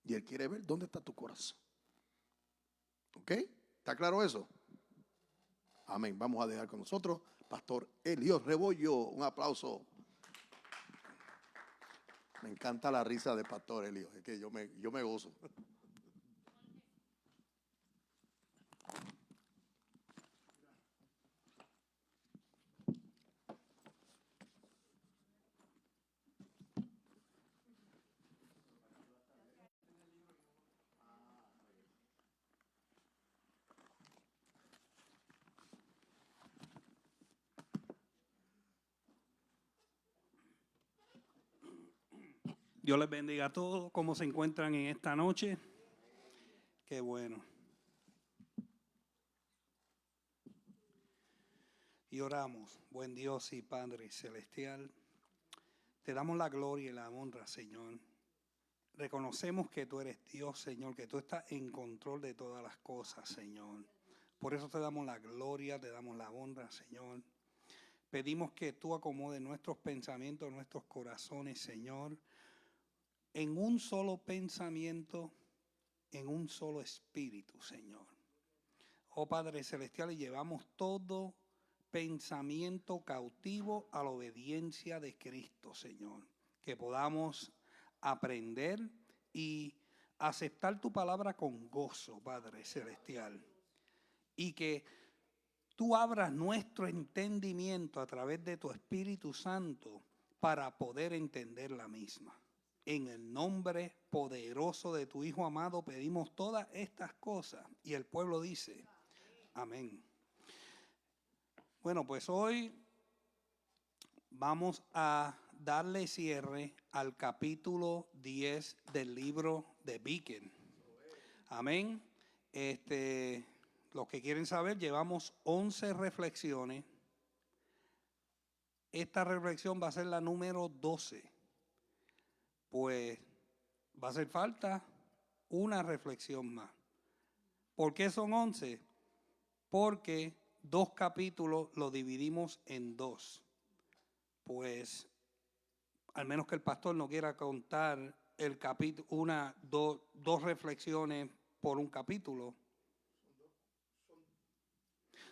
Y Él quiere ver dónde está tu corazón. ¿Ok? ¿Está claro eso? Amén. Vamos a dejar con nosotros Pastor Elío Rebollo. Un aplauso. Me encanta la risa de Pastor Elío. Es que yo me gozo. Dios les bendiga a todos. ¿Cómo se encuentran en esta noche? Qué bueno. Y oramos, buen Dios y Padre celestial. Te damos la gloria y la honra, Señor. Reconocemos que tú eres Dios, Señor, que tú estás en control de todas las cosas, Señor. Por eso te damos la gloria, te damos la honra, Señor. Pedimos que tú acomodes nuestros pensamientos, nuestros corazones, Señor, en un solo pensamiento, en un solo espíritu, Señor. Oh Padre Celestial, y llevamos todo pensamiento cautivo a la obediencia de Cristo, Señor. Que podamos aprender y aceptar tu palabra con gozo, Padre Celestial. Y que tú abras nuestro entendimiento a través de tu Espíritu Santo para poder entender la misma. En el nombre poderoso de tu Hijo amado pedimos todas estas cosas. Y el pueblo dice, amén. Bueno, pues hoy vamos a darle cierre al capítulo 10 del libro de Beacon. Amén. Los que quieren saber, llevamos 11 reflexiones. Esta reflexión va a ser la número 12. Pues va a hacer falta una reflexión más. ¿Por qué son 11? Porque 2 capítulos los dividimos en 2. Pues, al menos que el pastor no quiera contar el capítulo, dos reflexiones por un capítulo.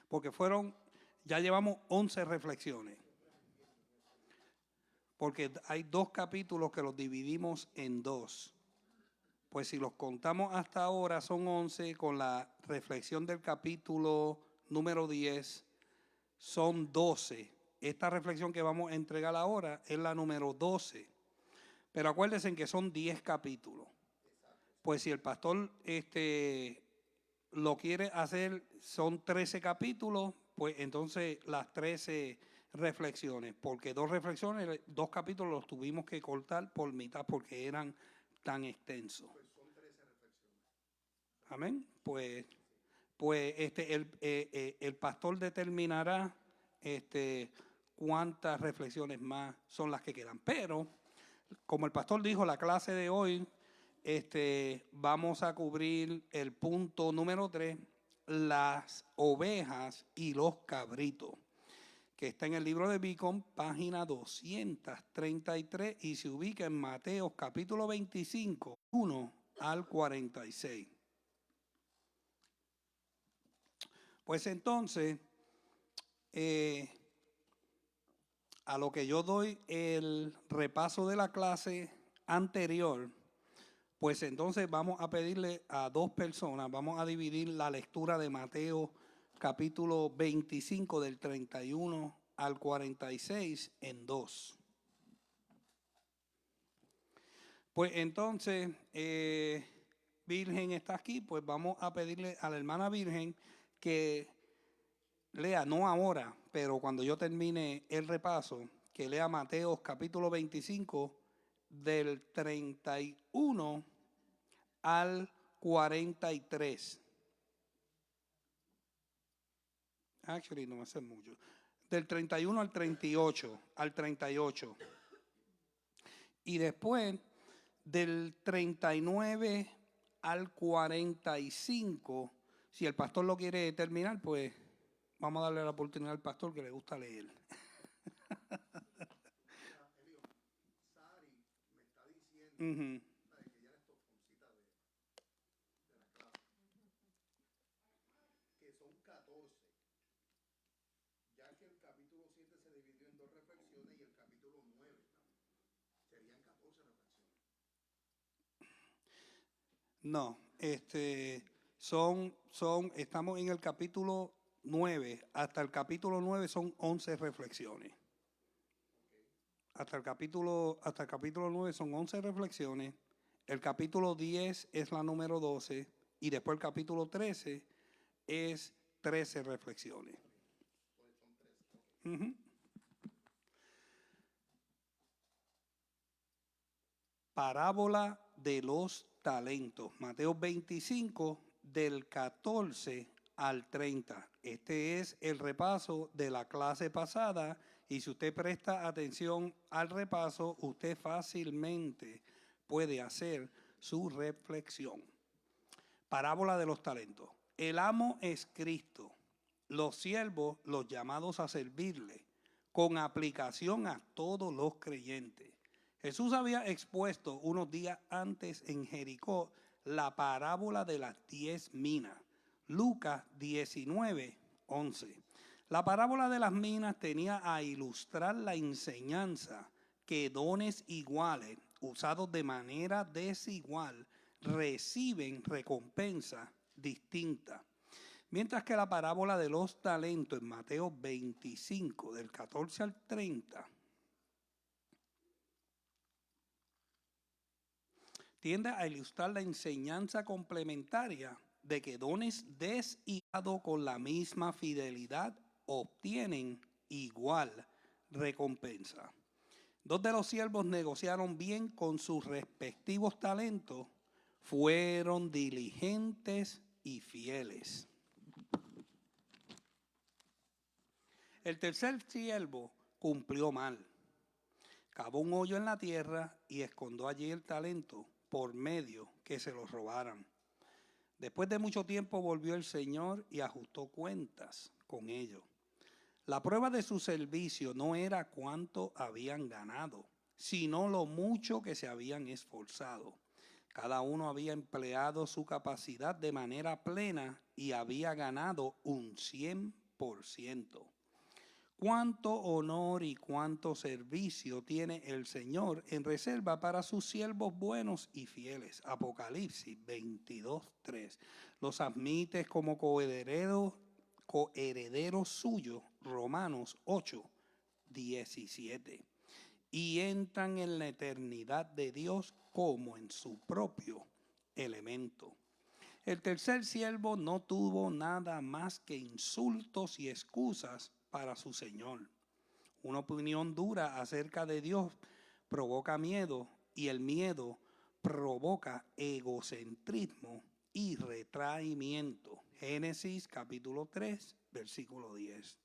Porque ya llevamos 11 reflexiones. Porque hay 2 capítulos que los dividimos en 2. Pues si los contamos hasta ahora son 11, con la reflexión del capítulo número 10 son 12. Esta reflexión que vamos a entregar ahora es la número 12. Pero acuérdense que son 10 capítulos. Pues si el pastor lo quiere hacer, son 13 capítulos, pues entonces las 13 reflexiones. Porque 2 reflexiones, 2 capítulos los tuvimos que cortar por mitad porque eran tan extensos. Pues son 13 reflexiones. Amén. Pues el pastor determinará cuántas reflexiones más son las que quedan. Pero, como el pastor dijo, la clase de hoy vamos a cubrir el punto número 3, las ovejas y los cabritos, que está en el libro de Beacon, página 233, y se ubica en Mateo capítulo 25, 1 al 46. Pues entonces, a lo que yo doy el repaso de la clase anterior, pues entonces vamos a pedirle a 2 personas, vamos a dividir la lectura de Mateo capítulo 25 del 31 al 46 en 2. Pues entonces, Virgen está aquí, pues vamos a pedirle a la hermana Virgen que lea, no ahora, pero cuando yo termine el repaso, que lea Mateo capítulo 25 del 31 al 43. Actually, no va a ser mucho. Del 31 al 38. Y después, del 39 al 45, si el pastor lo quiere terminar, pues vamos a darle la oportunidad al pastor que le gusta leer. Mira, Elio, Sari me está diciendo Uh-huh. que ella es tofoncita de No, estamos en el capítulo 9. Hasta el capítulo 9 son 11 reflexiones. Hasta el capítulo 9 son 11 reflexiones. El capítulo 10 es la número 12. Y después el capítulo 13 es 13 reflexiones. Uh-huh. Parábola de los talentos. Mateo 25, del 14 al 30. Este es el repaso de la clase pasada. Y si usted presta atención al repaso, usted fácilmente puede hacer su reflexión. Parábola de los talentos. El amo es Cristo. Los siervos, los llamados a servirle, con aplicación a todos los creyentes. Jesús había expuesto unos días antes en Jericó la parábola de las 10 minas. Lucas 19, 11. La parábola de las minas tenía a ilustrar la enseñanza que dones iguales, usados de manera desigual, reciben recompensa distinta. Mientras que la parábola de los talentos en Mateo 25, del 14 al 30, tiende a ilustrar la enseñanza complementaria de que dones desigualados con la misma fidelidad obtienen igual recompensa. Dos de los siervos negociaron bien con sus respectivos talentos, fueron diligentes y fieles. El tercer siervo cumplió mal. Cavó un hoyo en la tierra y escondió allí el talento por medio que se lo robaran. Después de mucho tiempo volvió el Señor y ajustó cuentas con ellos. La prueba de su servicio no era cuánto habían ganado, sino lo mucho que se habían esforzado. Cada uno había empleado su capacidad de manera plena y había ganado un 100%. Cuánto honor y cuánto servicio tiene el Señor en reserva para sus siervos buenos y fieles. Apocalipsis 22:3. Los admite como coherederos suyos. Romanos 8:17. Y entran en la eternidad de Dios como en su propio elemento. El tercer siervo no tuvo nada más que insultos y excusas para su Señor. Una opinión dura acerca de Dios provoca miedo y el miedo provoca egocentrismo y retraimiento. Génesis capítulo 3, versículo 10.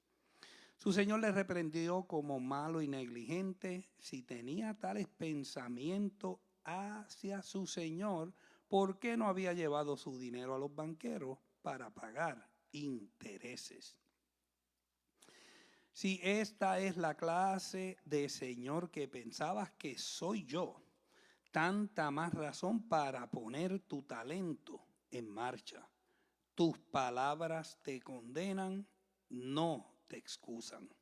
Su Señor le reprendió como malo y negligente. Si tenía tales pensamientos hacia su Señor, ¿por qué no había llevado su dinero a los banqueros para pagar intereses? Si esta es la clase de Señor que pensabas que soy yo, tanta más razón para poner tu talento en marcha. Tus palabras te condenan, no te excusan.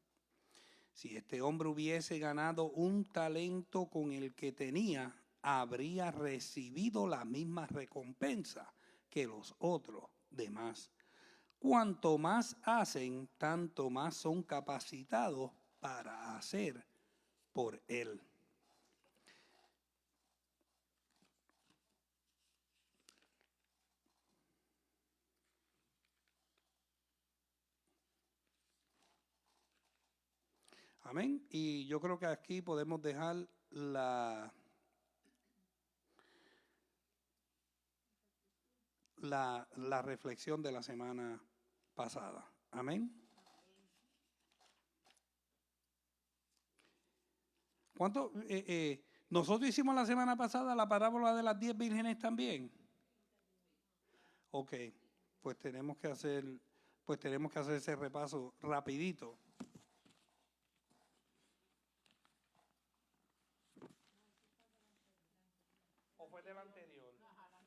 Si este hombre hubiese ganado un talento con el que tenía, habría recibido la misma recompensa que los otros demás. Cuanto más hacen, tanto más son capacitados para hacer por él. Amén. Y yo creo que aquí podemos dejar la reflexión de la semana pasada. Amén. ¿Cuánto? Nosotros hicimos la semana pasada la parábola de las 10 vírgenes también. Ok, pues tenemos que hacer ese repaso rapidito. ¿O fue del anterior?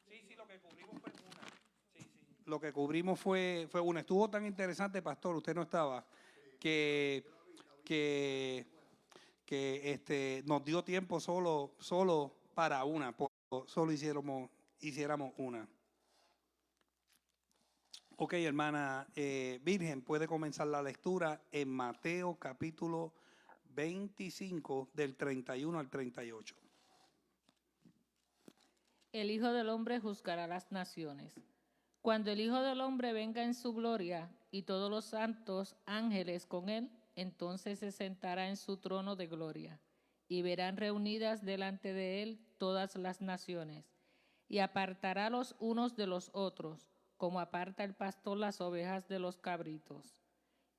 Sí, lo que cubrimos fue una. Sí. Lo que cubrimos fue una. Estuvo tan interesante, pastor, usted no estaba, que nos dio tiempo solo para una. Solo hicimos hiciéramos una. Ok, hermana Virgen, puede comenzar la lectura en Mateo capítulo 25 del 31 al 38. El Hijo del Hombre juzgará las naciones. Cuando el Hijo del Hombre venga en su gloria y todos los santos ángeles con él, entonces se sentará en su trono de gloria y verán reunidas delante de él todas las naciones y apartará los unos de los otros, como aparta el pastor las ovejas de los cabritos.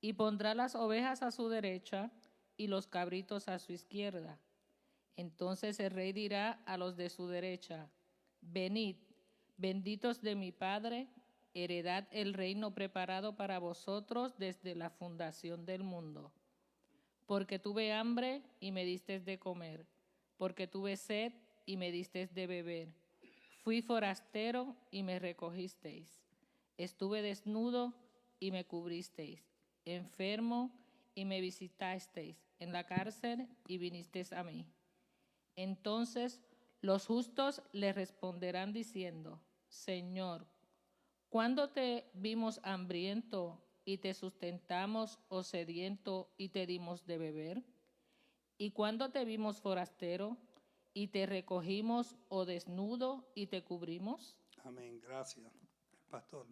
Y pondrá las ovejas a su derecha y los cabritos a su izquierda. Entonces el rey dirá a los de su derecha: venid, benditos de mi Padre, heredad el reino preparado para vosotros desde la fundación del mundo. Porque tuve hambre y me disteis de comer, porque tuve sed y me disteis de beber. Fui forastero y me recogisteis. Estuve desnudo y me cubristeis, enfermo y me visitasteis, en la cárcel y vinisteis a mí. Entonces los justos le responderán diciendo: Señor, ¿cuándo te vimos hambriento y te sustentamos, o sediento y te dimos de beber? ¿Y cuándo te vimos forastero y te recogimos, o desnudo y te cubrimos? Amén, gracias. Pastor.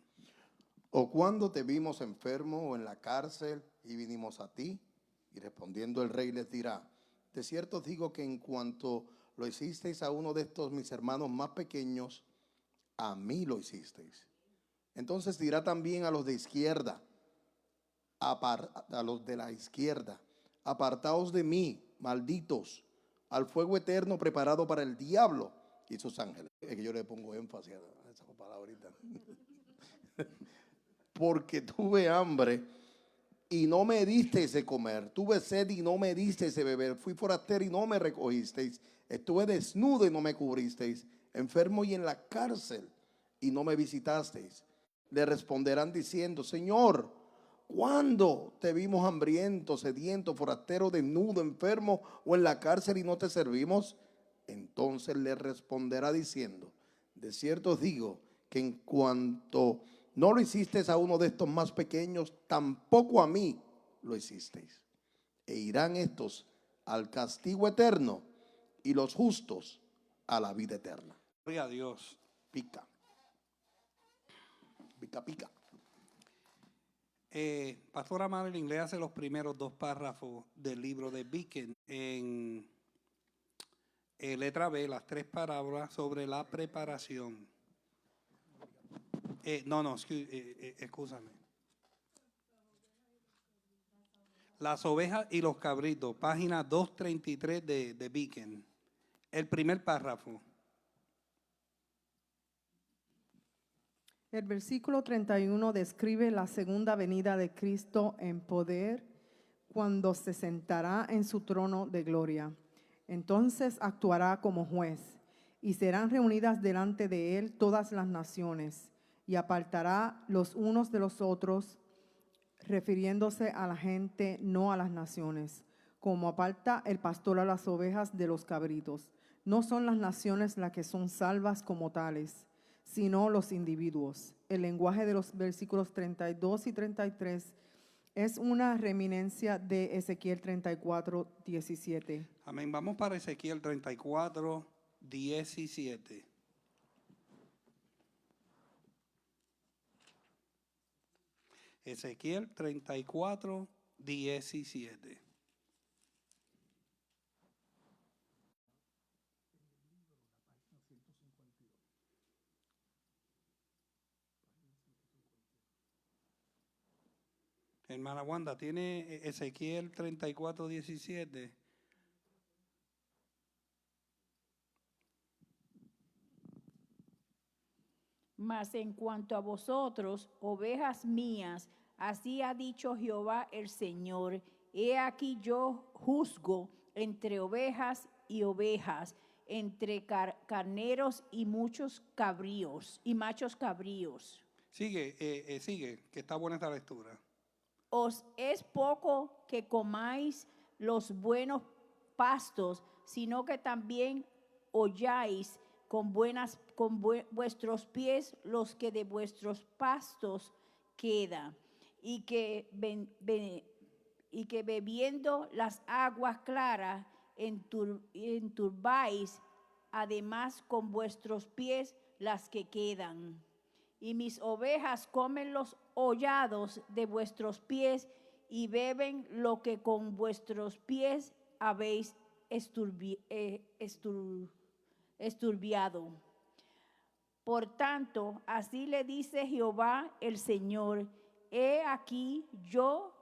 ¿O cuando te vimos enfermo o en la cárcel y vinimos a ti? Y respondiendo el rey les dirá: de cierto os digo que en cuanto lo hicisteis a uno de estos mis hermanos más pequeños, a mí lo hicisteis. Entonces dirá también a los de izquierda, a los de la izquierda: apartaos de mí, malditos, al fuego eterno preparado para el diablo y sus ángeles. Es que yo le pongo énfasis a esa palabrita. Porque tuve hambre y no me disteis de comer, tuve sed y no me disteis de beber, fui forastero y no me recogisteis, estuve desnudo y no me cubristeis, enfermo y en la cárcel y no me visitasteis. Le responderán diciendo: Señor, ¿cuándo te vimos hambriento, sediento, forastero, desnudo, enfermo o en la cárcel y no te servimos? Entonces le responderá diciendo: de cierto os digo que en cuanto no lo hicisteis a uno de estos más pequeños, tampoco a mí lo hicisteis. E irán estos al castigo eterno y los justos a la vida eterna. Gloria a Dios. Pica. Pica, pica. Pastora Marilyn, le hace los primeros dos párrafos del libro de Beacon en letra B, las tres parábolas sobre la preparación. Excúsame. Las ovejas y los cabritos, página 233 de Beacon. El primer párrafo. El versículo 31 describe la segunda venida de Cristo en poder cuando se sentará en su trono de gloria. Entonces actuará como juez y serán reunidas delante de él todas las naciones y apartará los unos de los otros, refiriéndose a la gente, no a las naciones, como aparta el pastor a las ovejas de los cabritos. No son las naciones las que son salvas como tales, sino los individuos. El lenguaje de los versículos 32 y 33 es una reminiscencia de Ezequiel 34, 17. Amén. Vamos para Ezequiel 34, 17. Ezequiel 34, 17. Hermana Wanda, ¿tiene Ezequiel 34, 17? Mas en cuanto a vosotros, ovejas mías, así ha dicho Jehová el Señor: he aquí yo juzgo entre ovejas y ovejas, entre carneros y muchos cabríos y machos cabríos. Sigue, sigue, que está buena esta lectura. Os es poco que comáis los buenos pastos, sino que también holláis vuestros pies los que de vuestros pastos quedan, y que bebiendo las aguas claras enturbáis, además con vuestros pies las que quedan. Y mis ovejas comen los hollados de vuestros pies y beben lo que con vuestros pies habéis esturbiado. Por tanto, así le dice Jehová el Señor: he aquí, yo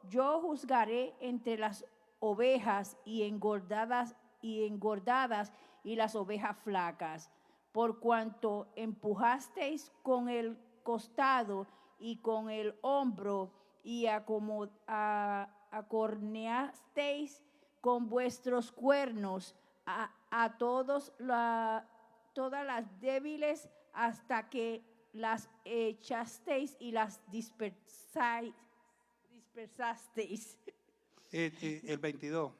juzgaré entre las ovejas y engordadas y las ovejas flacas, por cuanto empujasteis con el costado y con el hombro y acorneasteis con vuestros cuernos a todas las débiles, hasta que las echasteis y las dispersasteis. El 22.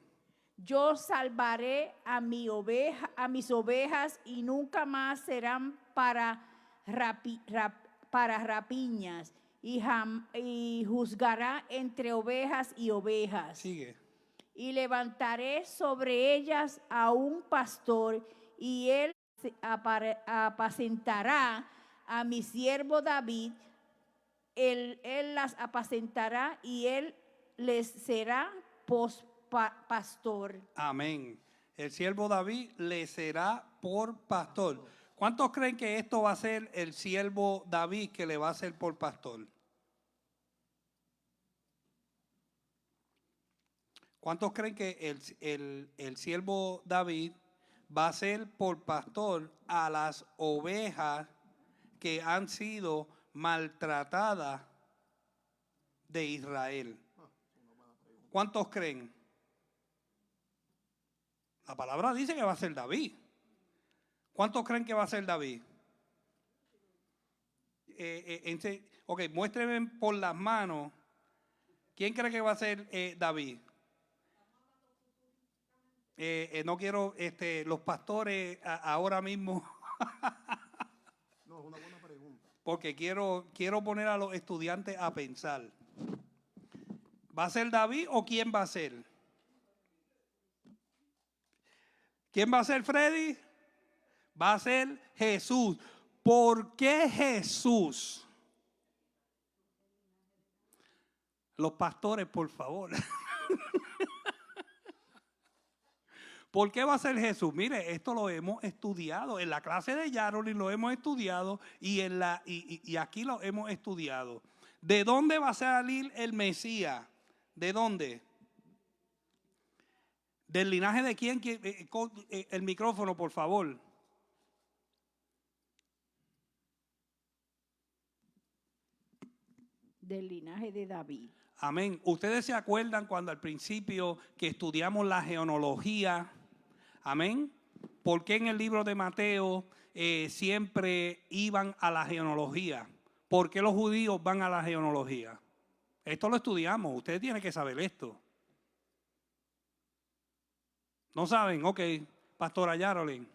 Yo salvaré a mis ovejas y nunca más serán para rapiñas, y juzgará entre ovejas y ovejas. Sigue. Y levantaré sobre ellas a un pastor, y él apacentará a mi siervo David. Él las apacentará y él les será pastor. Amén. El siervo David le será por pastor. ¿Cuántos creen que esto va a ser el siervo David que le va a ser por pastor? ¿Cuántos creen que el siervo David va a ser por pastor a las ovejas que han sido maltratadas de Israel? ¿Cuántos creen? La palabra dice que va a ser David. ¿Cuántos creen que va a ser David? Ok, muéstrenme por las manos. ¿Quién cree que va a ser David? No quiero los pastores ahora mismo. No, es una buena pregunta. Porque quiero poner a los estudiantes a pensar. ¿Va a ser David o quién va a ser? ¿Quién va a ser, Freddy? Va a ser Jesús. ¿Por qué Jesús? Los pastores, por favor. ¿Por qué va a ser Jesús? Mire, esto lo hemos estudiado. En la clase de Yaroli lo hemos estudiado y aquí lo hemos estudiado. ¿De dónde va a salir el Mesías? ¿De dónde? ¿Del linaje de quién? El micrófono, por favor. Del linaje de David. Amén. ¿Ustedes se acuerdan cuando al principio que estudiamos la genealogía? Amén. ¿Por qué en el libro de Mateo siempre iban a la genealogía? ¿Por qué los judíos van a la genealogía? Esto lo estudiamos. Ustedes tienen que saber esto. ¿No saben? Ok, Pastora Yarolin. Es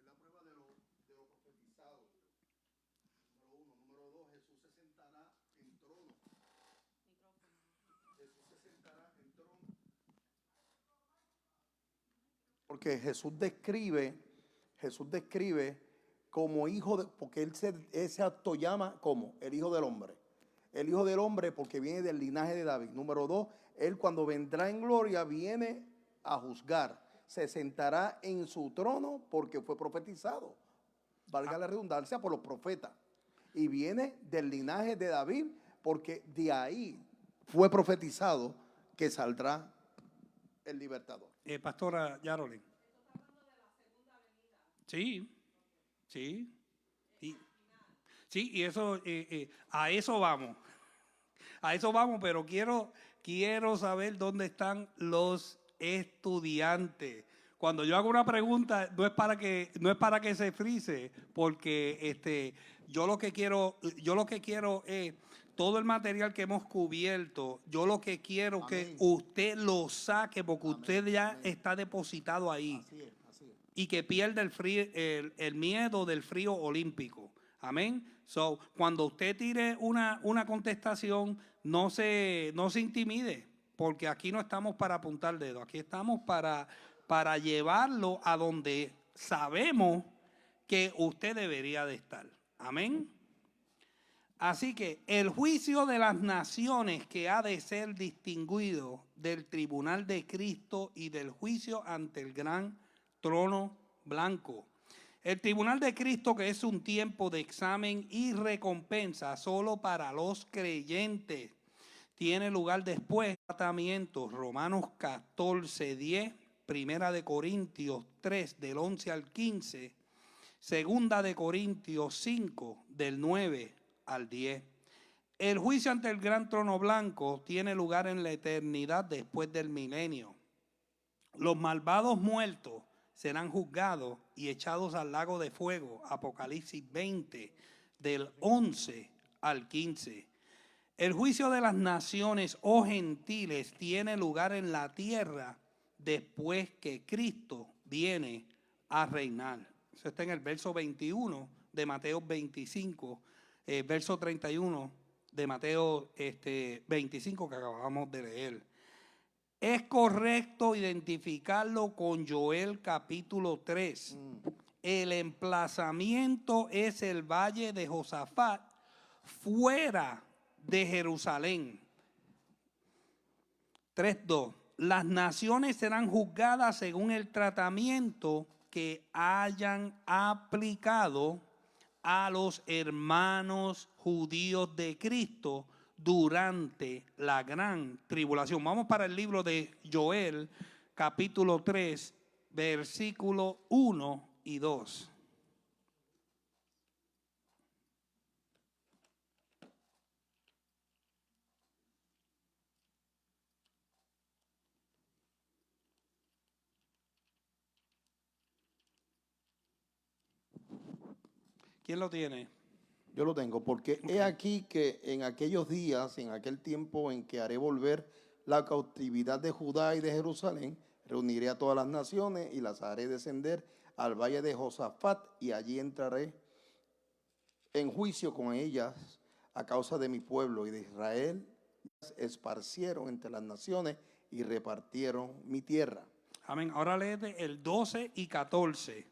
la pruba de lo profetizado. Número uno. Número dos, Jesús se sentará en trono. Jesús se sentará en trono. Porque Jesús describe como hijo de, porque ese acto llama como el hijo del hombre. El hijo del hombre porque viene del linaje de David. Número dos, él cuando vendrá en gloria viene a juzgar. Se sentará en su trono porque fue profetizado. Valga la redundancia, por los profetas. Y viene del linaje de David porque de ahí fue profetizado que saldrá el libertador. Pastora Yarolin. Sí. Sí, y eso, a eso vamos. A eso vamos, pero quiero saber dónde están los estudiantes. Cuando yo hago una pregunta, no es para que se frise, porque yo lo que quiero es todo el material que hemos cubierto, yo lo que quiero es que Amén. usted lo saque porque Amén, usted ya amén. está depositado ahí. Así es, así es. Y que pierda el miedo del frío olímpico. Amén. So, cuando usted tire una contestación, no se intimide, porque aquí no estamos para apuntar dedo, aquí estamos para llevarlo a donde sabemos que usted debería de estar. Amén. Así que el juicio de las naciones que ha de ser distinguido del tribunal de Cristo y del juicio ante el gran trono blanco. El tribunal de Cristo, que es un tiempo de examen y recompensa solo para los creyentes, tiene lugar después. Tratamientos, Romanos 14, 10, Primera de Corintios 3, del 11 al 15, Segunda de Corintios 5, del 9 al 10. El juicio ante el gran trono blanco tiene lugar en la eternidad después del milenio. Los malvados muertos serán juzgados y echados al lago de fuego. Apocalipsis 20, del 11 al 15. El juicio de las naciones o gentiles tiene lugar en la tierra después que Cristo viene a reinar. Eso está en el verso 21 de Mateo 25, verso 31 de Mateo 25 que acabamos de leer. Es correcto identificarlo con Joel capítulo 3. El emplazamiento es el valle de Josafat, fuera de Jerusalén. 3:2. Las naciones serán juzgadas según el tratamiento que hayan aplicado a los hermanos judíos de Cristo durante la gran tribulación. Vamos para el libro de Joel, capítulo 3, versículo 1 y 2. ¿Quién lo tiene? Yo lo tengo, porque he aquí que en aquellos días, en aquel tiempo en que haré volver la cautividad de Judá y de Jerusalén, reuniré a todas las naciones y las haré descender al valle de Josafat, y allí entraré en juicio con ellas a causa de mi pueblo y de Israel. Esparcieron entre las naciones y repartieron mi tierra. Amén. Ahora léete el 12 y 14.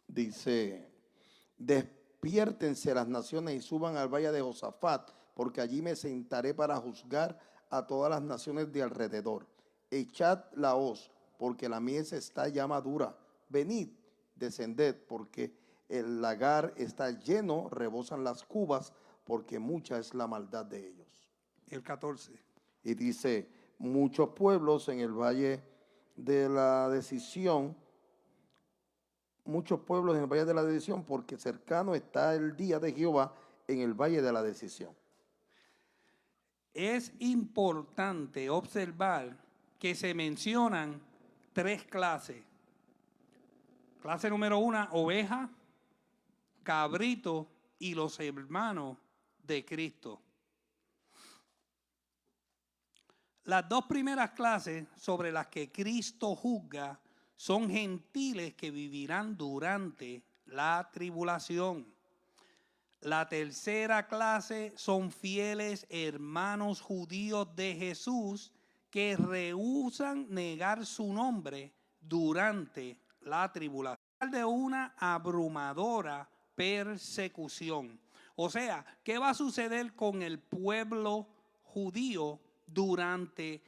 Dice, despiértense las naciones y suban al valle de Josafat, porque allí me sentaré para juzgar a todas las naciones de alrededor. Echad la hoz, porque la mies está ya madura. Venid, descended, porque el lagar está lleno, rebosan las cubas, porque mucha es la maldad de ellos. El 14. Y dice, muchos pueblos en el valle de la decisión, porque cercano está el día de Jehová en el valle de la decisión. Es importante observar que se mencionan 3 clases. Clase número 1, oveja, cabrito y los hermanos de Cristo. Las 2 primeras clases sobre las que Cristo juzga son gentiles que vivirán durante la tribulación. La tercera clase son fieles hermanos judíos de Jesús que rehúsan negar su nombre durante la tribulación. De una abrumadora persecución. O sea, ¿qué va a suceder con el pueblo judío durante?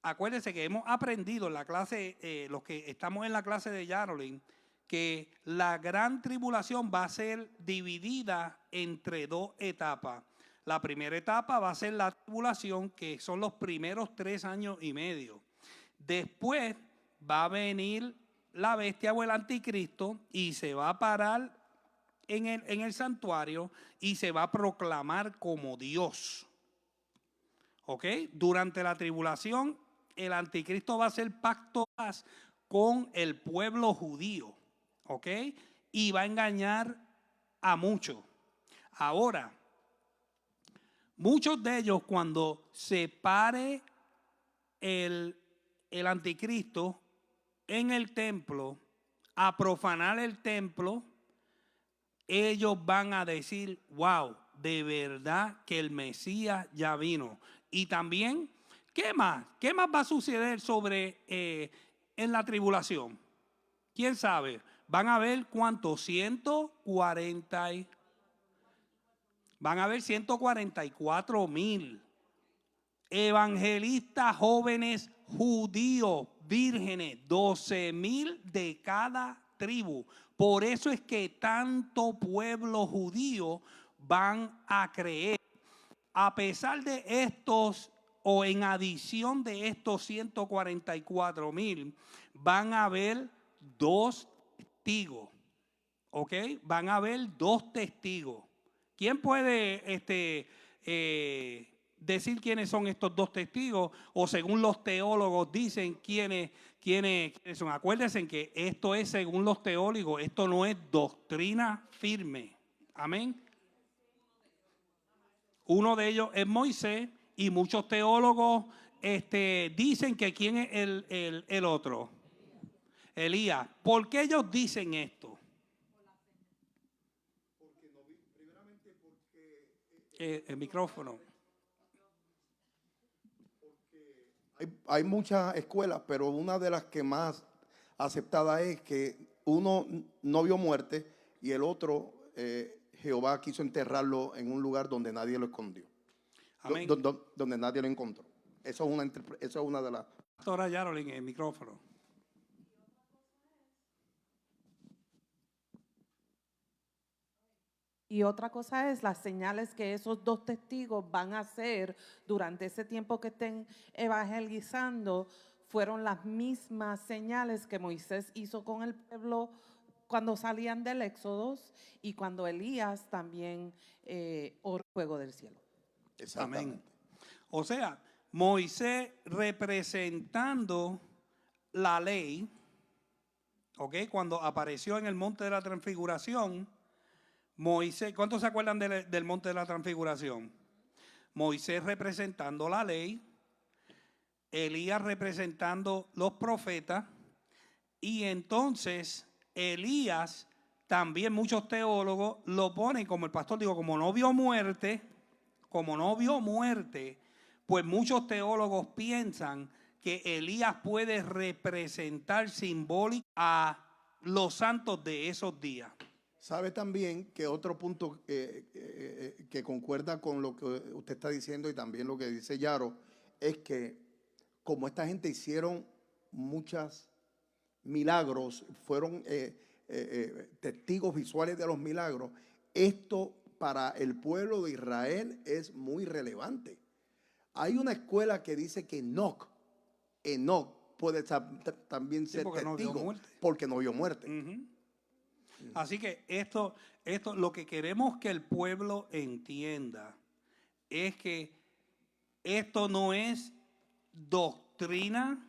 Acuérdense que hemos aprendido en la clase, los que estamos en la clase de Yarolin, que la gran tribulación va a ser dividida entre 2 etapas. La primera etapa va a ser la tribulación, que son los primeros 3 años y medio. Después va a venir la bestia o el anticristo y se va a parar en el santuario y se va a proclamar como Dios. ¿Ok? Durante la tribulación, el anticristo va a hacer pacto con el pueblo judío. ¿Ok? Y va a engañar a muchos. Ahora, muchos de ellos cuando se pare el anticristo en el templo, a profanar el templo, ellos van a decir, wow, de verdad que el Mesías ya vino. Y también, ¿qué más? ¿Qué más va a suceder en la tribulación? ¿Quién sabe? Van a haber ¿cuántos? 144,000 evangelistas jóvenes judíos, vírgenes, 12,000 de cada tribu. Por eso es que tanto pueblo judío van a creer. A pesar de estos, o en adición de estos 144,000, van a haber 2 testigos. ¿Ok? Van a haber 2 testigos. ¿Quién puede decir quiénes son estos 2 testigos? O según los teólogos dicen quiénes son. Acuérdense que esto es según los teólogos, esto no es doctrina firme. Amén. Uno de ellos es Moisés y muchos teólogos dicen que quién es el otro. Elías. ¿Por qué ellos dicen esto? El micrófono. Hay muchas escuelas, pero una de las que más aceptada es que uno no vio muerte y el otro, Jehová quiso enterrarlo en un lugar donde nadie lo escondió. Amén. Donde nadie lo encontró. Eso es una de las... Pastora Yarolin, el micrófono. Y otra cosa es las señales que esos 2 testigos van a hacer durante ese tiempo que estén evangelizando. Fueron las mismas señales que Moisés hizo con el pueblo cuando salían del Éxodo y cuando Elías también oró fuego del cielo. Exactamente. Amén. O sea, Moisés representando la ley, ¿ok? Cuando apareció en el monte de la transfiguración, Moisés, ¿cuántos se acuerdan del monte de la transfiguración? Moisés representando la ley, Elías representando los profetas, y entonces Elías, también muchos teólogos lo ponen como el pastor dijo, como no vio muerte, pues muchos teólogos piensan que Elías puede representar simbólicamente a los santos de esos días. Sabe también que otro punto que concuerda con lo que usted está diciendo y también lo que dice Yaro, es que como esta gente hicieron muchos milagros, fueron testigos visuales de los milagros, esto para el pueblo de Israel es muy relevante. Hay una escuela que dice que Enoc puede también ser testigo porque no vio muerte. Así que esto lo que queremos que el pueblo entienda es que esto no es doctrina,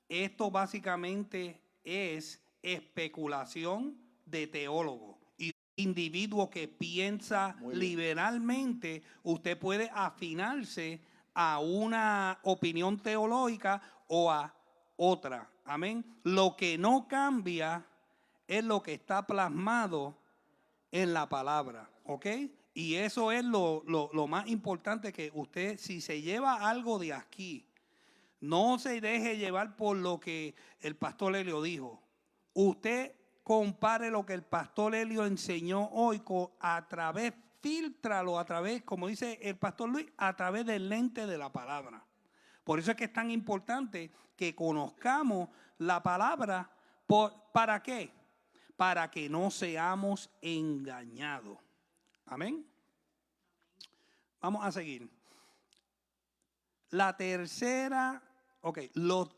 esto básicamente es especulación de teólogo. Y individuo que piensa liberalmente, usted puede afinarse a una opinión teológica o a otra. Amén. Lo que no cambia es lo que está plasmado en la palabra, ¿ok? Y eso es lo más importante, que usted, si se lleva algo de aquí, no se deje llevar por lo que el pastor Helio dijo. Usted compare lo que el pastor Helio enseñó hoy fíltralo a través, como dice el pastor Luis, a través del lente de la palabra. Por eso es que es tan importante que conozcamos la palabra. ¿Para qué? Para que no seamos engañados. Amén. Vamos a seguir. La tercera,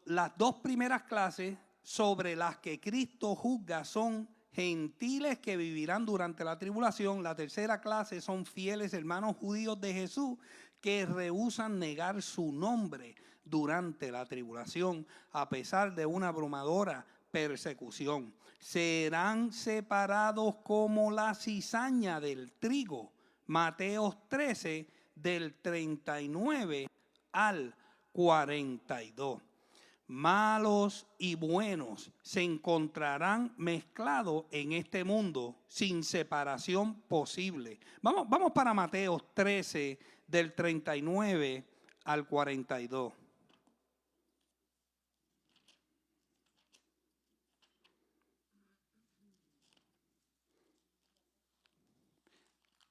las 2 primeras clases sobre las que Cristo juzga son gentiles que vivirán durante la tribulación. La tercera clase son fieles hermanos judíos de Jesús que rehúsan negar su nombre durante la tribulación a pesar de una abrumadora persecución. Serán separados como la cizaña del trigo, Mateo 13, del 39 al 42. Malos y buenos se encontrarán mezclados en este mundo sin separación posible. Vamos para Mateo 13, del 39 al 42.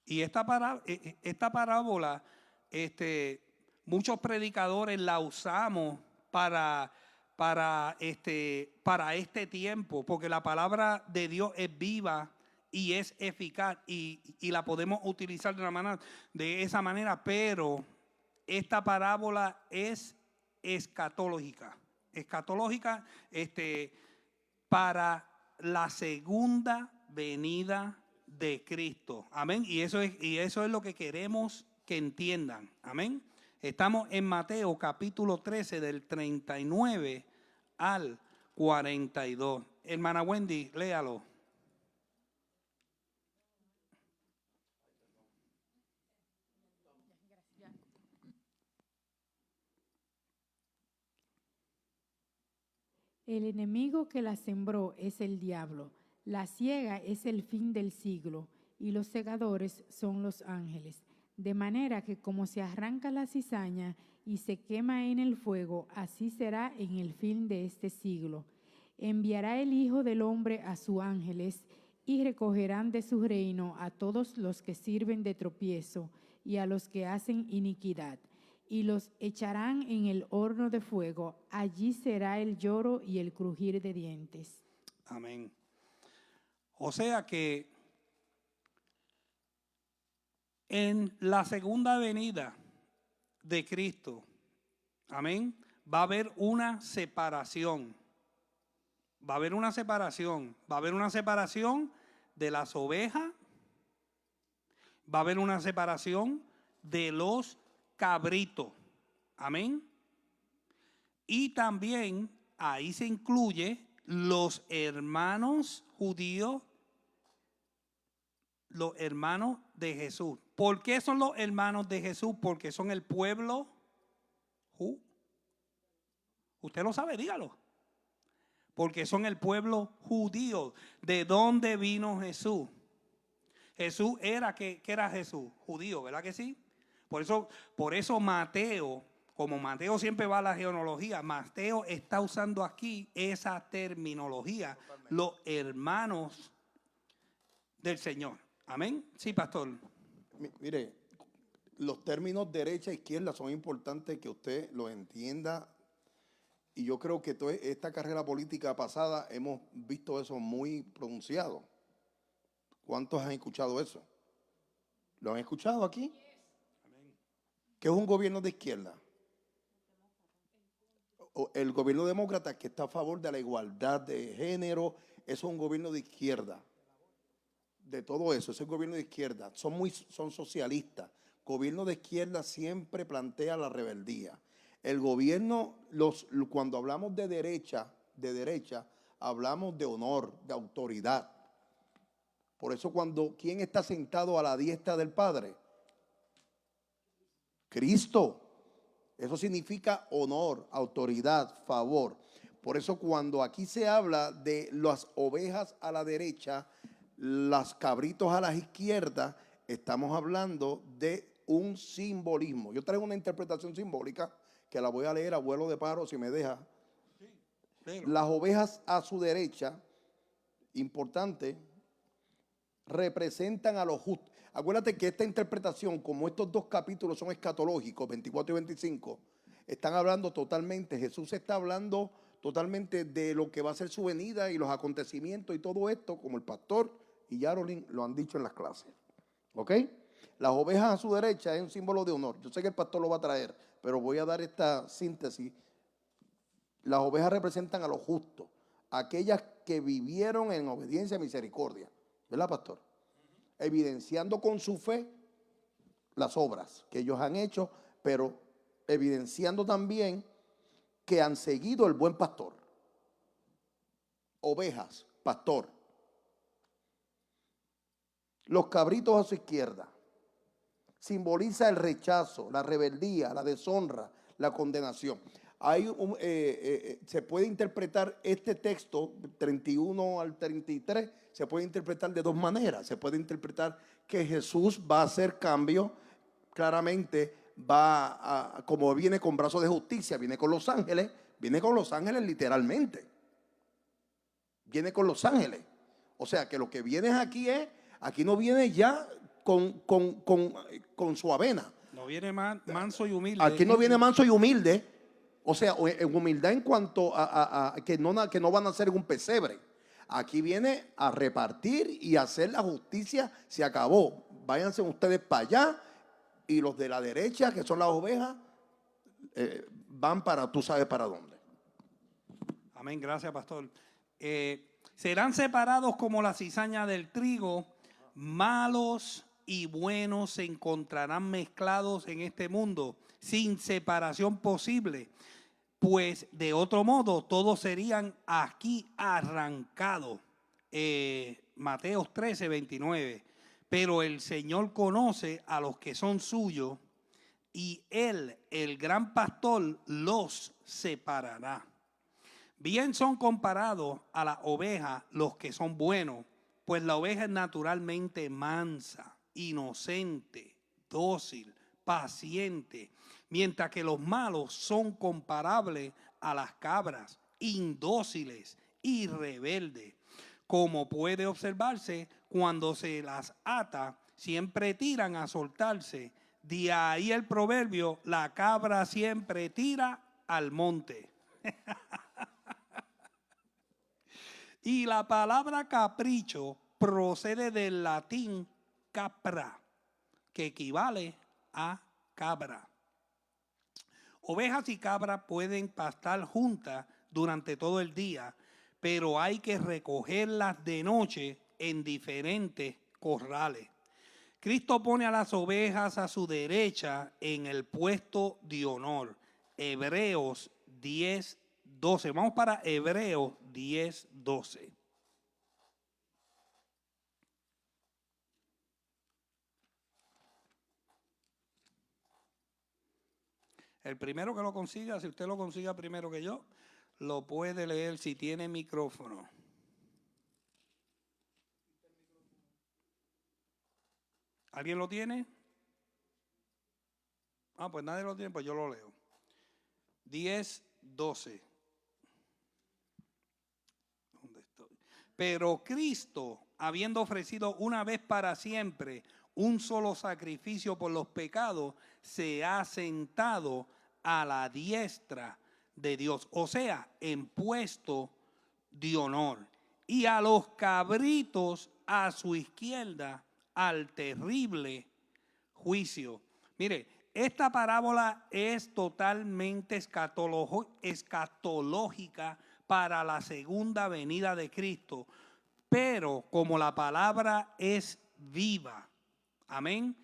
Y esta parábola, muchos predicadores la usamos para este tiempo, porque la palabra de Dios es viva y es eficaz y la podemos utilizar de esa manera, pero esta parábola es escatológica para la segunda venida de Cristo. Amén. Y eso es lo que queremos que entiendan. Amén. Estamos en Mateo capítulo 13 del 39 al 42. Hermana Wendy, léalo. El enemigo que la sembró es el diablo. La siega es el fin del siglo y los segadores son los ángeles. De manera que como se arranca la cizaña y se quema en el fuego, así será en el fin de este siglo. Enviará el Hijo del Hombre a sus ángeles y recogerán de su reino a todos los que sirven de tropiezo y a los que hacen iniquidad, y los echarán en el horno de fuego. Allí será el lloro y el crujir de dientes. Amén. O sea que en la segunda venida de Cristo, amén, va a haber una separación. Va a haber una separación. Va a haber una separación de las ovejas. Va a haber una separación de los cabritos. Amén. Y también ahí se incluye los hermanos judíos, los hermanos de Jesús. ¿Por qué son los hermanos de Jesús? Porque son el pueblo. Usted lo sabe, dígalo. Porque son el pueblo judío. ¿De dónde vino Jesús? Jesús era, ¿qué era Jesús? Judío, ¿verdad que sí? Por eso Mateo, como Mateo siempre va a la genealogía, Mateo está usando aquí esa terminología, los hermanos del Señor. Amén. Sí, pastor. Mire, los términos derecha e izquierda son importantes que usted los entienda. Y yo creo que toda esta carrera política pasada hemos visto eso muy pronunciado. ¿Cuántos han escuchado eso? ¿Lo han escuchado aquí? ¿Qué es un gobierno de izquierda? El gobierno demócrata, que está a favor de la igualdad de género, eso es un gobierno de izquierda. De todo eso, es el gobierno de izquierda. Son socialistas. Gobierno de izquierda siempre plantea la rebeldía. El gobierno, cuando hablamos de derecha, hablamos de honor, de autoridad. Por eso ¿quién está sentado a la diestra del Padre? Cristo. Eso significa honor, autoridad, favor. Por eso cuando aquí se habla de las ovejas a la derecha, los cabritos a la izquierda, estamos hablando de un simbolismo. Yo traigo una interpretación simbólica que la voy a leer a vuelo de pájaro si me deja. Sí, las ovejas a su derecha, importante, representan a los justos. Acuérdate que esta interpretación, como estos dos capítulos son escatológicos, 24 y 25, están hablando totalmente, Jesús está hablando totalmente de lo que va a ser su venida y los acontecimientos y todo esto, como el pastor y Yarolin lo han dicho en las clases. ¿Ok? Las ovejas a su derecha es un símbolo de honor. Yo sé que el pastor lo va a traer, pero voy a dar esta síntesis. Las ovejas representan a los justos, aquellas que vivieron en obediencia y misericordia. ¿Verdad, pastor? Evidenciando con su fe las obras que ellos han hecho, pero evidenciando también que han seguido el buen pastor. Ovejas, pastor. Los cabritos a su izquierda. simboliza el rechazo, la rebeldía, la deshonra, la condenación. Se puede interpretar este texto 31 al 33, se puede interpretar de dos maneras. Se puede interpretar que Jesús va a hacer cambio, claramente como viene con brazos de justicia, viene con los ángeles literalmente. Viene con los ángeles. O sea que lo que viene aquí no viene ya con su avena. No viene manso y humilde. Aquí no viene manso y humilde. O sea, en humildad en cuanto a que no van a hacer un pesebre. Aquí viene a repartir y a hacer la justicia. Se acabó. Váyanse ustedes para allá. Y los de la derecha, que son las ovejas, van para tú sabes para dónde. Amén, gracias, pastor. Serán separados como la cizaña del trigo, malos y buenos se encontrarán mezclados en este mundo, sin separación posible, pues de otro modo todos serían aquí arrancados. Mateo 13, 29. Pero el Señor conoce a los que son suyos y Él, el gran pastor, los separará. Bien son comparados a la oveja los que son buenos, pues la oveja es naturalmente mansa, inocente, dócil, paciente, mientras que los malos son comparables a las cabras, indóciles y rebeldes. Como puede observarse, cuando se las ata, siempre tiran a soltarse. De ahí el proverbio, la cabra siempre tira al monte. Y la palabra capricho procede del latín capra, que equivale a cabra. Ovejas y cabras pueden pastar juntas durante todo el día, pero hay que recogerlas de noche en diferentes corrales. Cristo pone a las ovejas a su derecha en el puesto de honor. Hebreos 10, 12. Vamos para Hebreos 10, 12. El primero que lo consiga, si usted lo consiga primero que yo, lo puede leer si tiene micrófono. ¿Alguien lo tiene? Pues nadie lo tiene, pues yo lo leo. 10, 12. ¿Dónde estoy? Pero Cristo, habiendo ofrecido una vez para siempre un solo sacrificio por los pecados, se ha sentado a la diestra de Dios, o sea, en puesto de honor, y a los cabritos a su izquierda al terrible juicio. Mire, esta parábola es totalmente escatológica para la segunda venida de Cristo, pero como la palabra es viva, amén,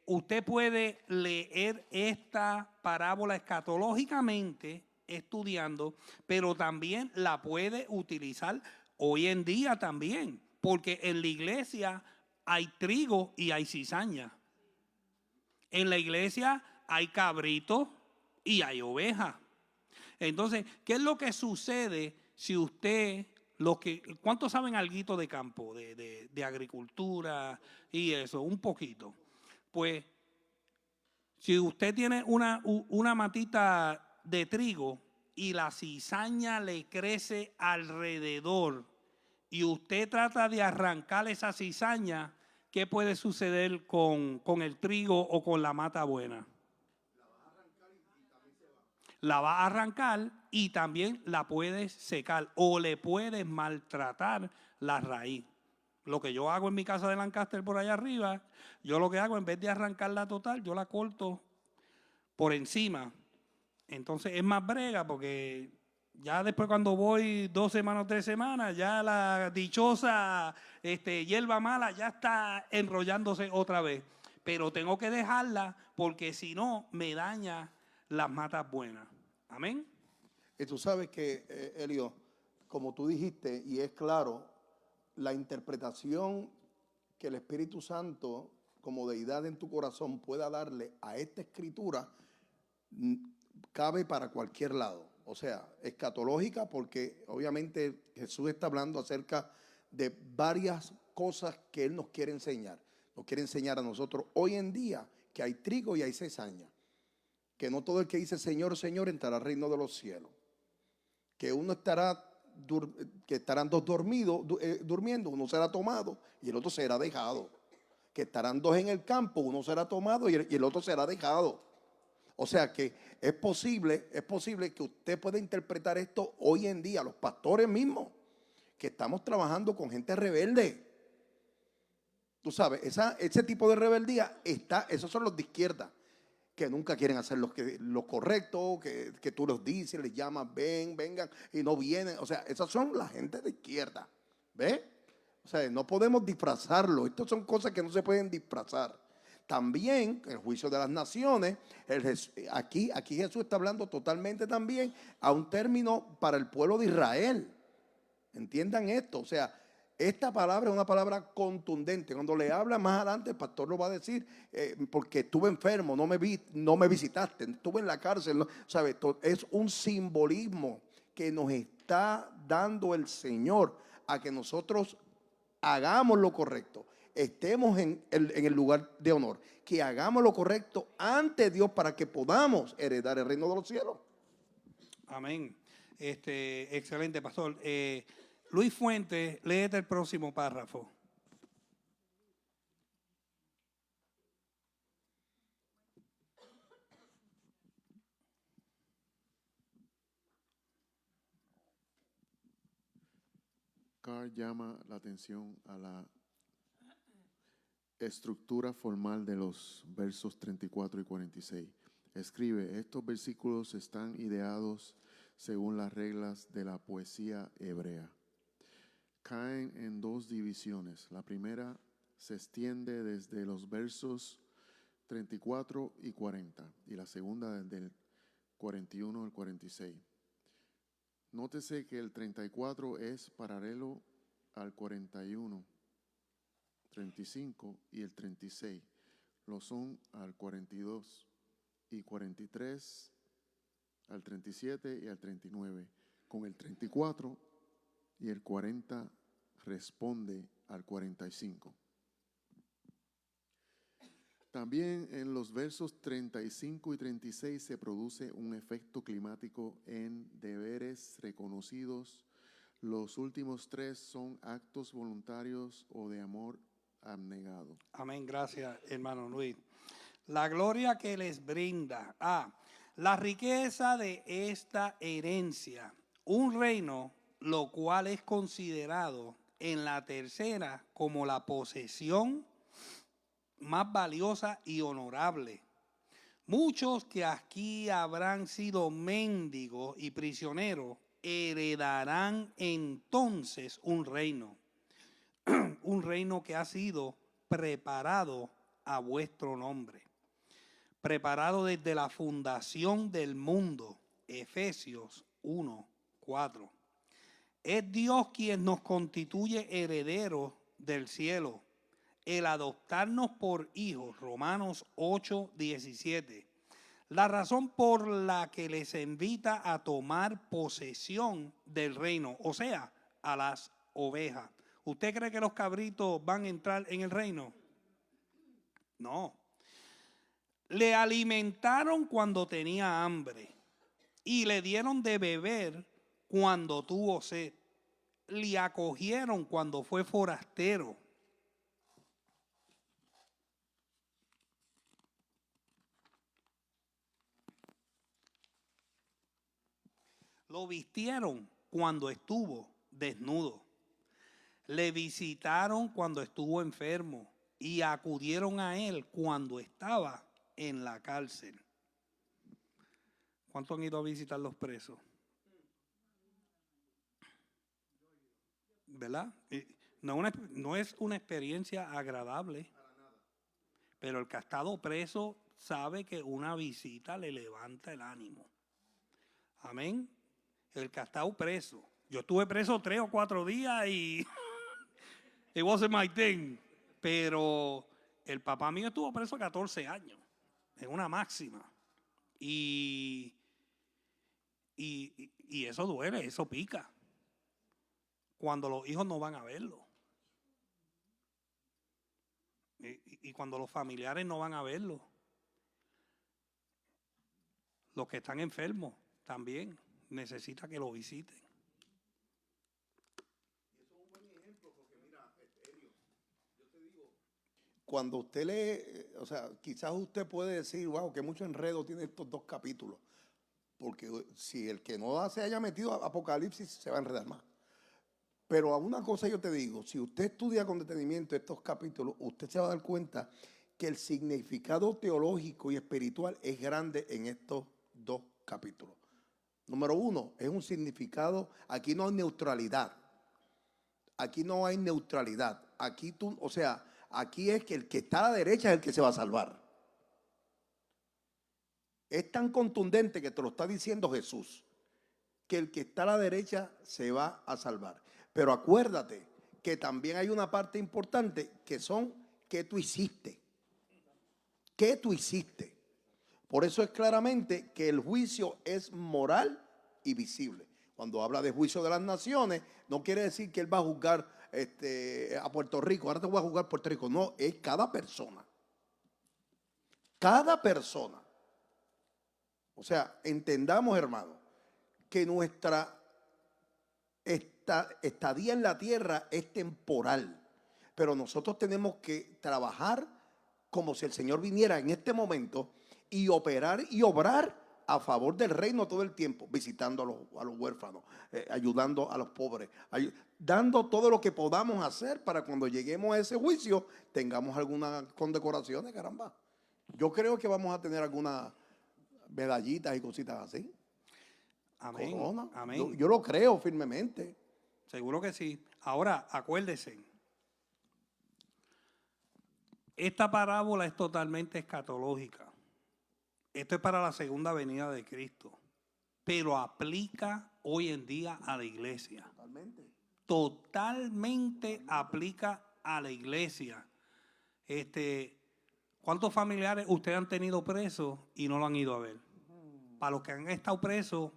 usted puede leer esta parábola escatológicamente estudiando, pero también la puede utilizar hoy en día también, porque en la iglesia hay trigo y hay cizaña. En la iglesia hay cabritos y hay ovejas. Entonces, ¿qué es lo que sucede si usted, ¿cuántos saben alguito de campo, de agricultura y eso? Un poquito. Pues, si usted tiene una matita de trigo y la cizaña le crece alrededor y usted trata de arrancar esa cizaña, ¿qué puede suceder con el trigo o con la mata buena? La va a arrancar y también la puedes secar o le puedes maltratar la raíz. Lo que yo hago en mi casa de Lancaster por allá arriba, yo lo que hago en vez de arrancarla total, yo la corto por encima. Entonces es más brega porque ya después cuando voy 2 semanas o 3 semanas, ya la dichosa hierba mala ya está enrollándose otra vez. Pero tengo que dejarla porque si no me daña las matas buenas. Amén. Y tú sabes que, Elio, como tú dijiste, y es claro, la interpretación que el Espíritu Santo, como deidad en tu corazón pueda darle a esta escritura, cabe para cualquier lado. O sea, escatológica, porque obviamente Jesús está hablando acerca de varias cosas que Él nos quiere enseñar. Nos quiere enseñar a nosotros hoy en día que hay trigo y hay cizaña. Que no todo el que dice Señor, Señor entrará al reino de los cielos. Que uno estará, que estarán dos dormidos, durmiendo, uno será tomado y el otro será dejado. Que estarán dos en el campo, uno será tomado y el otro será dejado. O sea que es posible que usted pueda interpretar esto hoy en día, los pastores mismos, que estamos trabajando con gente rebelde. Tú sabes, ese tipo de rebeldía esos son los de izquierda, que nunca quieren hacer lo correcto, que tú los dices, les llamas, vengan, y no vienen. O sea, esas son la gente de izquierda. ¿Ves? O sea, no podemos disfrazarlo. Estas son cosas que no se pueden disfrazar. También el juicio de las naciones, aquí Jesús está hablando totalmente también a un término para el pueblo de Israel. Entiendan esto, o sea, esta palabra es una palabra contundente. Cuando le habla más adelante, el pastor lo va a decir, porque estuve enfermo, no me visitaste, estuve en la cárcel. ¿No? ¿Sabe? Es un simbolismo que nos está dando el Señor a que nosotros hagamos lo correcto. Estemos en el lugar de honor, que hagamos lo correcto ante Dios para que podamos heredar el reino de los cielos. Amén. Excelente, pastor. Luis Fuentes, léete el próximo párrafo. Carr llama la atención a la estructura formal de los versos 34 y 46. Escribe, estos versículos están ideados según las reglas de la poesía hebrea. Caen en dos divisiones. La primera se extiende desde los versos 34 y 40 y la segunda desde el 41 al 46. Nótese que el 34 es paralelo al 41, 35 y el 36. Lo son al 42 y 43, al 37 y al 39. Con el 34 y el 40 responde al 45. También en los versos 35 y 36 se produce un efecto climático en deberes reconocidos. Los últimos tres son actos voluntarios o de amor abnegado. Amén, gracias, hermano Luis. La gloria que les brinda. La riqueza de esta herencia. Un reino, lo cual es considerado en la tercera como la posesión más valiosa y honorable. Muchos que aquí habrán sido mendigos y prisioneros heredarán entonces un reino que ha sido preparado a vuestro nombre, preparado desde la fundación del mundo. Efesios 1:4. Es Dios quien nos constituye herederos del cielo, el adoptarnos por hijos. Romanos 8:17. La razón por la que les invita a tomar posesión del reino, o sea, a las ovejas. ¿Usted cree que los cabritos van a entrar en el reino? No. Le alimentaron cuando tenía hambre y le dieron de beber cuando tuvo sed. Le acogieron cuando fue forastero. Lo vistieron cuando estuvo desnudo. Le visitaron cuando estuvo enfermo y acudieron a él cuando estaba en la cárcel. ¿Cuántos han ido a visitar los presos? ¿Verdad? No es una experiencia agradable, pero el que ha estado preso sabe que una visita le levanta el ánimo. Amén. El que ha estado preso. Yo estuve preso 3 o 4 días y it wasn't my thing. Pero el papá mío estuvo preso 14 años en una máxima. Y eso duele, eso pica. Cuando los hijos no van a verlo. Y cuando los familiares no van a verlo. Los que están enfermos también necesitan que lo visiten. Cuando usted lee, o sea, quizás usted puede decir, wow, que mucho enredo tiene estos dos capítulos. Porque si el que no se haya metido a Apocalipsis se va a enredar más. Pero a una cosa yo te digo, si usted estudia con detenimiento estos capítulos, usted se va a dar cuenta que el significado teológico y espiritual es grande en estos dos capítulos. Número uno, es un significado, aquí no hay neutralidad. Aquí no hay neutralidad. Aquí o sea, aquí es que el que está a la derecha es el que se va a salvar. Es tan contundente que te lo está diciendo Jesús, que el que está a la derecha se va a salvar. Pero acuérdate que también hay una parte importante que son ¿qué tú hiciste? ¿Qué tú hiciste? Por eso es claramente que el juicio es moral y visible. Cuando habla de juicio de las naciones, no quiere decir que él va a juzgar a Puerto Rico. Ahora te voy a juzgar Puerto Rico. No, es cada persona. Cada persona. O sea, entendamos, hermano, que nuestra estadía en la tierra es temporal. Pero nosotros tenemos que trabajar como si el Señor viniera en este momento y operar y obrar a favor del reino todo el tiempo, visitando a los huérfanos, ayudando a los pobres, dando todo lo que podamos hacer para cuando lleguemos a ese juicio tengamos algunas condecoraciones, caramba. Yo creo que vamos a tener algunas medallitas y cositas así. Amén. Corona. Amén. Yo lo creo firmemente. Seguro que sí. Ahora, acuérdese, esta parábola es totalmente escatológica. Esto es para la segunda venida de Cristo, pero aplica hoy en día a la iglesia. Totalmente. Totalmente aplica a la iglesia. ¿Cuántos familiares ustedes han tenido presos y no lo han ido a ver? Para los que han estado presos,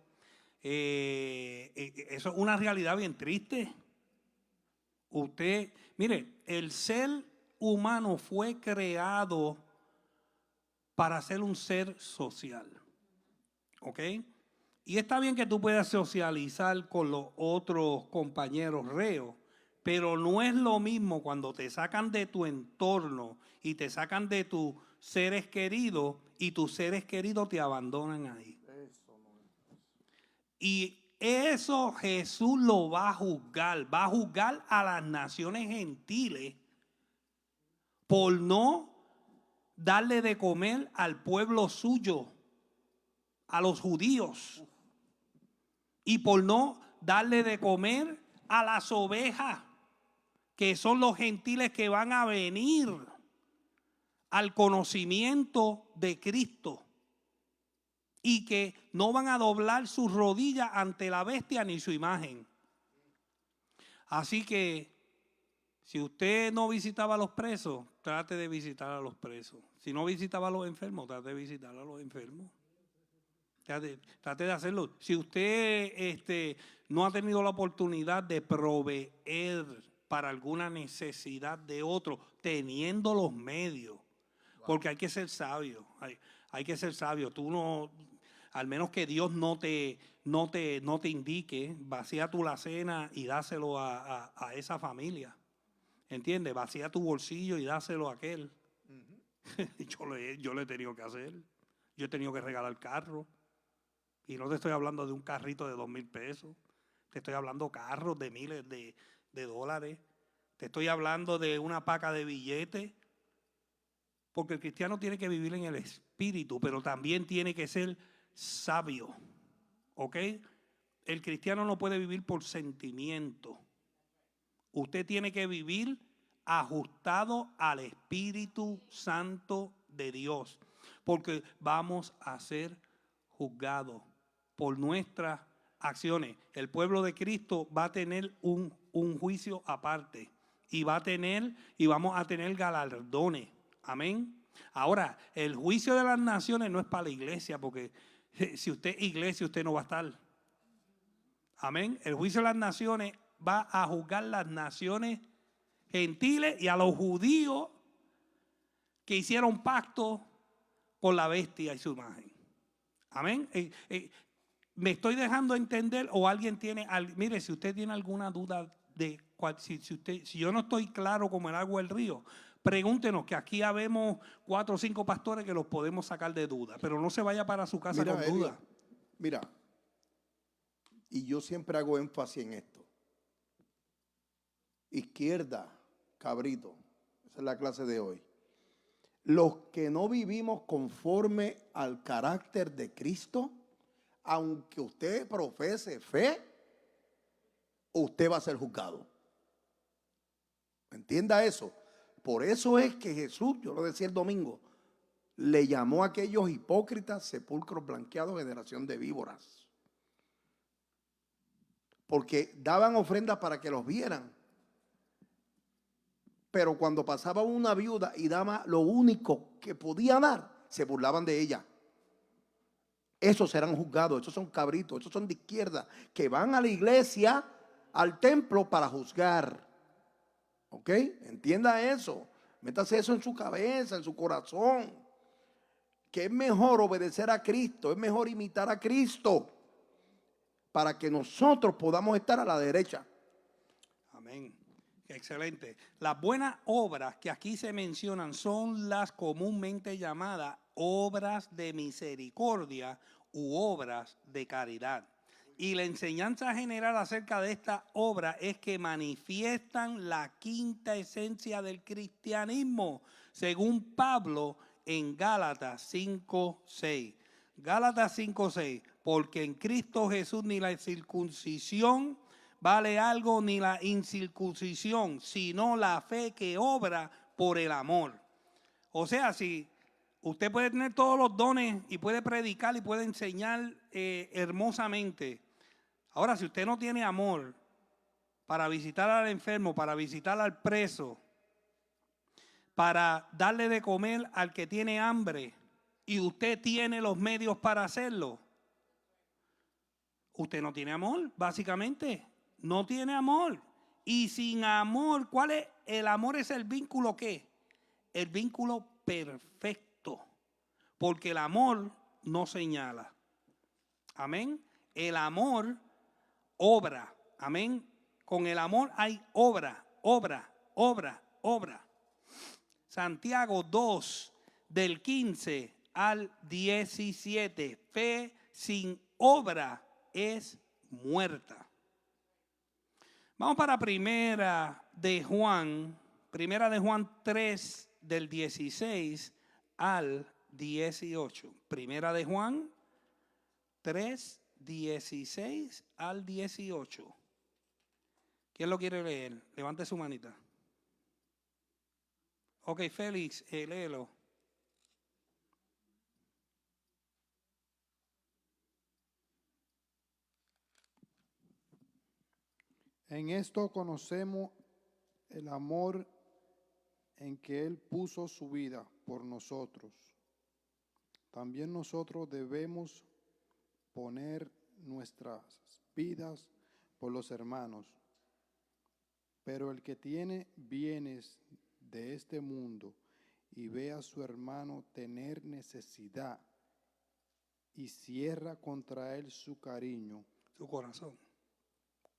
eso es una realidad bien triste. Mire, el ser humano fue creado para ser un ser social. ¿Ok? Y está bien que tú puedas socializar con los otros compañeros reos, pero no es lo mismo cuando te sacan de tu entorno y te sacan de tus seres queridos y tus seres queridos te abandonan ahí. Y eso Jesús lo va a juzgar a las naciones gentiles por no darle de comer al pueblo suyo, a los judíos, y por no darle de comer a las ovejas, que son los gentiles que van a venir al conocimiento de Cristo y que no van a doblar sus rodillas ante la bestia ni su imagen. Así que si usted no visitaba a los presos, trate de visitar a los presos. Si no visitaba a los enfermos, trate de visitar a los enfermos. Trate de hacerlo. Si usted no ha tenido la oportunidad de proveer para alguna necesidad de otro, teniendo los medios, porque hay que ser sabio. Hay que ser sabio. Tú no, al menos que Dios no te indique, vacía tu la cena y dáselo a esa familia. ¿Entiendes? Vacía tu bolsillo y dáselo a aquel. Yo le he tenido que hacer. Yo he tenido que regalar carro. Y no te estoy hablando de un carrito de 2,000 pesos. Te estoy hablando de carros de miles de dólares. Te estoy hablando de una paca de billetes. Porque el cristiano tiene que vivir en el espíritu, pero también tiene que ser sabio. ¿Ok? El cristiano no puede vivir por sentimiento. Usted tiene que vivir ajustado al Espíritu Santo de Dios, porque vamos a ser juzgados por nuestras acciones. El pueblo de Cristo va a tener un juicio aparte y vamos a tener galardones. Amén. Ahora, el juicio de las naciones no es para la iglesia, porque si usted es iglesia, usted no va a estar. Amén. El juicio de las naciones va a juzgar las naciones gentiles y a los judíos que hicieron pacto con la bestia y su imagen. Amén. Me estoy dejando entender, o alguien tiene, mire, si usted tiene alguna duda de cuál, si yo no estoy claro como el agua del río, pregúntenos, que aquí habemos 4 o 5 pastores que los podemos sacar de duda, pero no se vaya para su casa con duda. Mira, y yo siempre hago énfasis en esto. Izquierda, cabrito, esa es la clase de hoy. Los que no vivimos conforme al carácter de Cristo, aunque usted profese fe, usted va a ser juzgado. ¿Entienda eso? Por eso es que Jesús, yo lo decía el domingo, le llamó a aquellos hipócritas sepulcros blanqueados, generación de víboras. Porque daban ofrendas para que los vieran. Pero cuando pasaba una viuda y daba lo único que podía dar, se burlaban de ella. Esos serán juzgados, esos son cabritos, esos son de izquierda, que van a la iglesia, al templo para juzgar. ¿Ok? Entienda eso. Métase eso en su cabeza, en su corazón. Que es mejor obedecer a Cristo, es mejor imitar a Cristo, para que nosotros podamos estar a la derecha. Amén. Excelente. Las buenas obras que aquí se mencionan son las comúnmente llamadas obras de misericordia u obras de caridad. Y la enseñanza general acerca de esta obra es que manifiestan la quinta esencia del cristianismo, según Pablo en Gálatas 5:6. Gálatas 5:6, porque en Cristo Jesús ni la circuncisión vale algo ni la incircuncisión, sino la fe que obra por el amor. O sea, si usted puede tener todos los dones y puede predicar y puede enseñar hermosamente. Ahora, si usted no tiene amor para visitar al enfermo, para visitar al preso, para darle de comer al que tiene hambre, y usted tiene los medios para hacerlo, usted no tiene amor, básicamente. No tiene amor. Y sin amor, ¿cuál es? El amor es el vínculo, ¿qué? El vínculo perfecto. Porque el amor no señala. Amén. El amor obra. Amén. Con el amor hay obra, obra, obra, obra. Santiago 2, del 15 al 17. Fe sin obra es muerta. Vamos para primera de Juan 3, del 16 al 18. Primera de Juan 3, 16 al 18. ¿Quién lo quiere leer? Levante su manita. Ok, Félix, léelo. En esto conocemos el amor en que Él puso su vida por nosotros. También nosotros debemos poner nuestras vidas por los hermanos. Pero el que tiene bienes de este mundo y ve a su hermano tener necesidad y cierra contra él su cariño, Su corazón.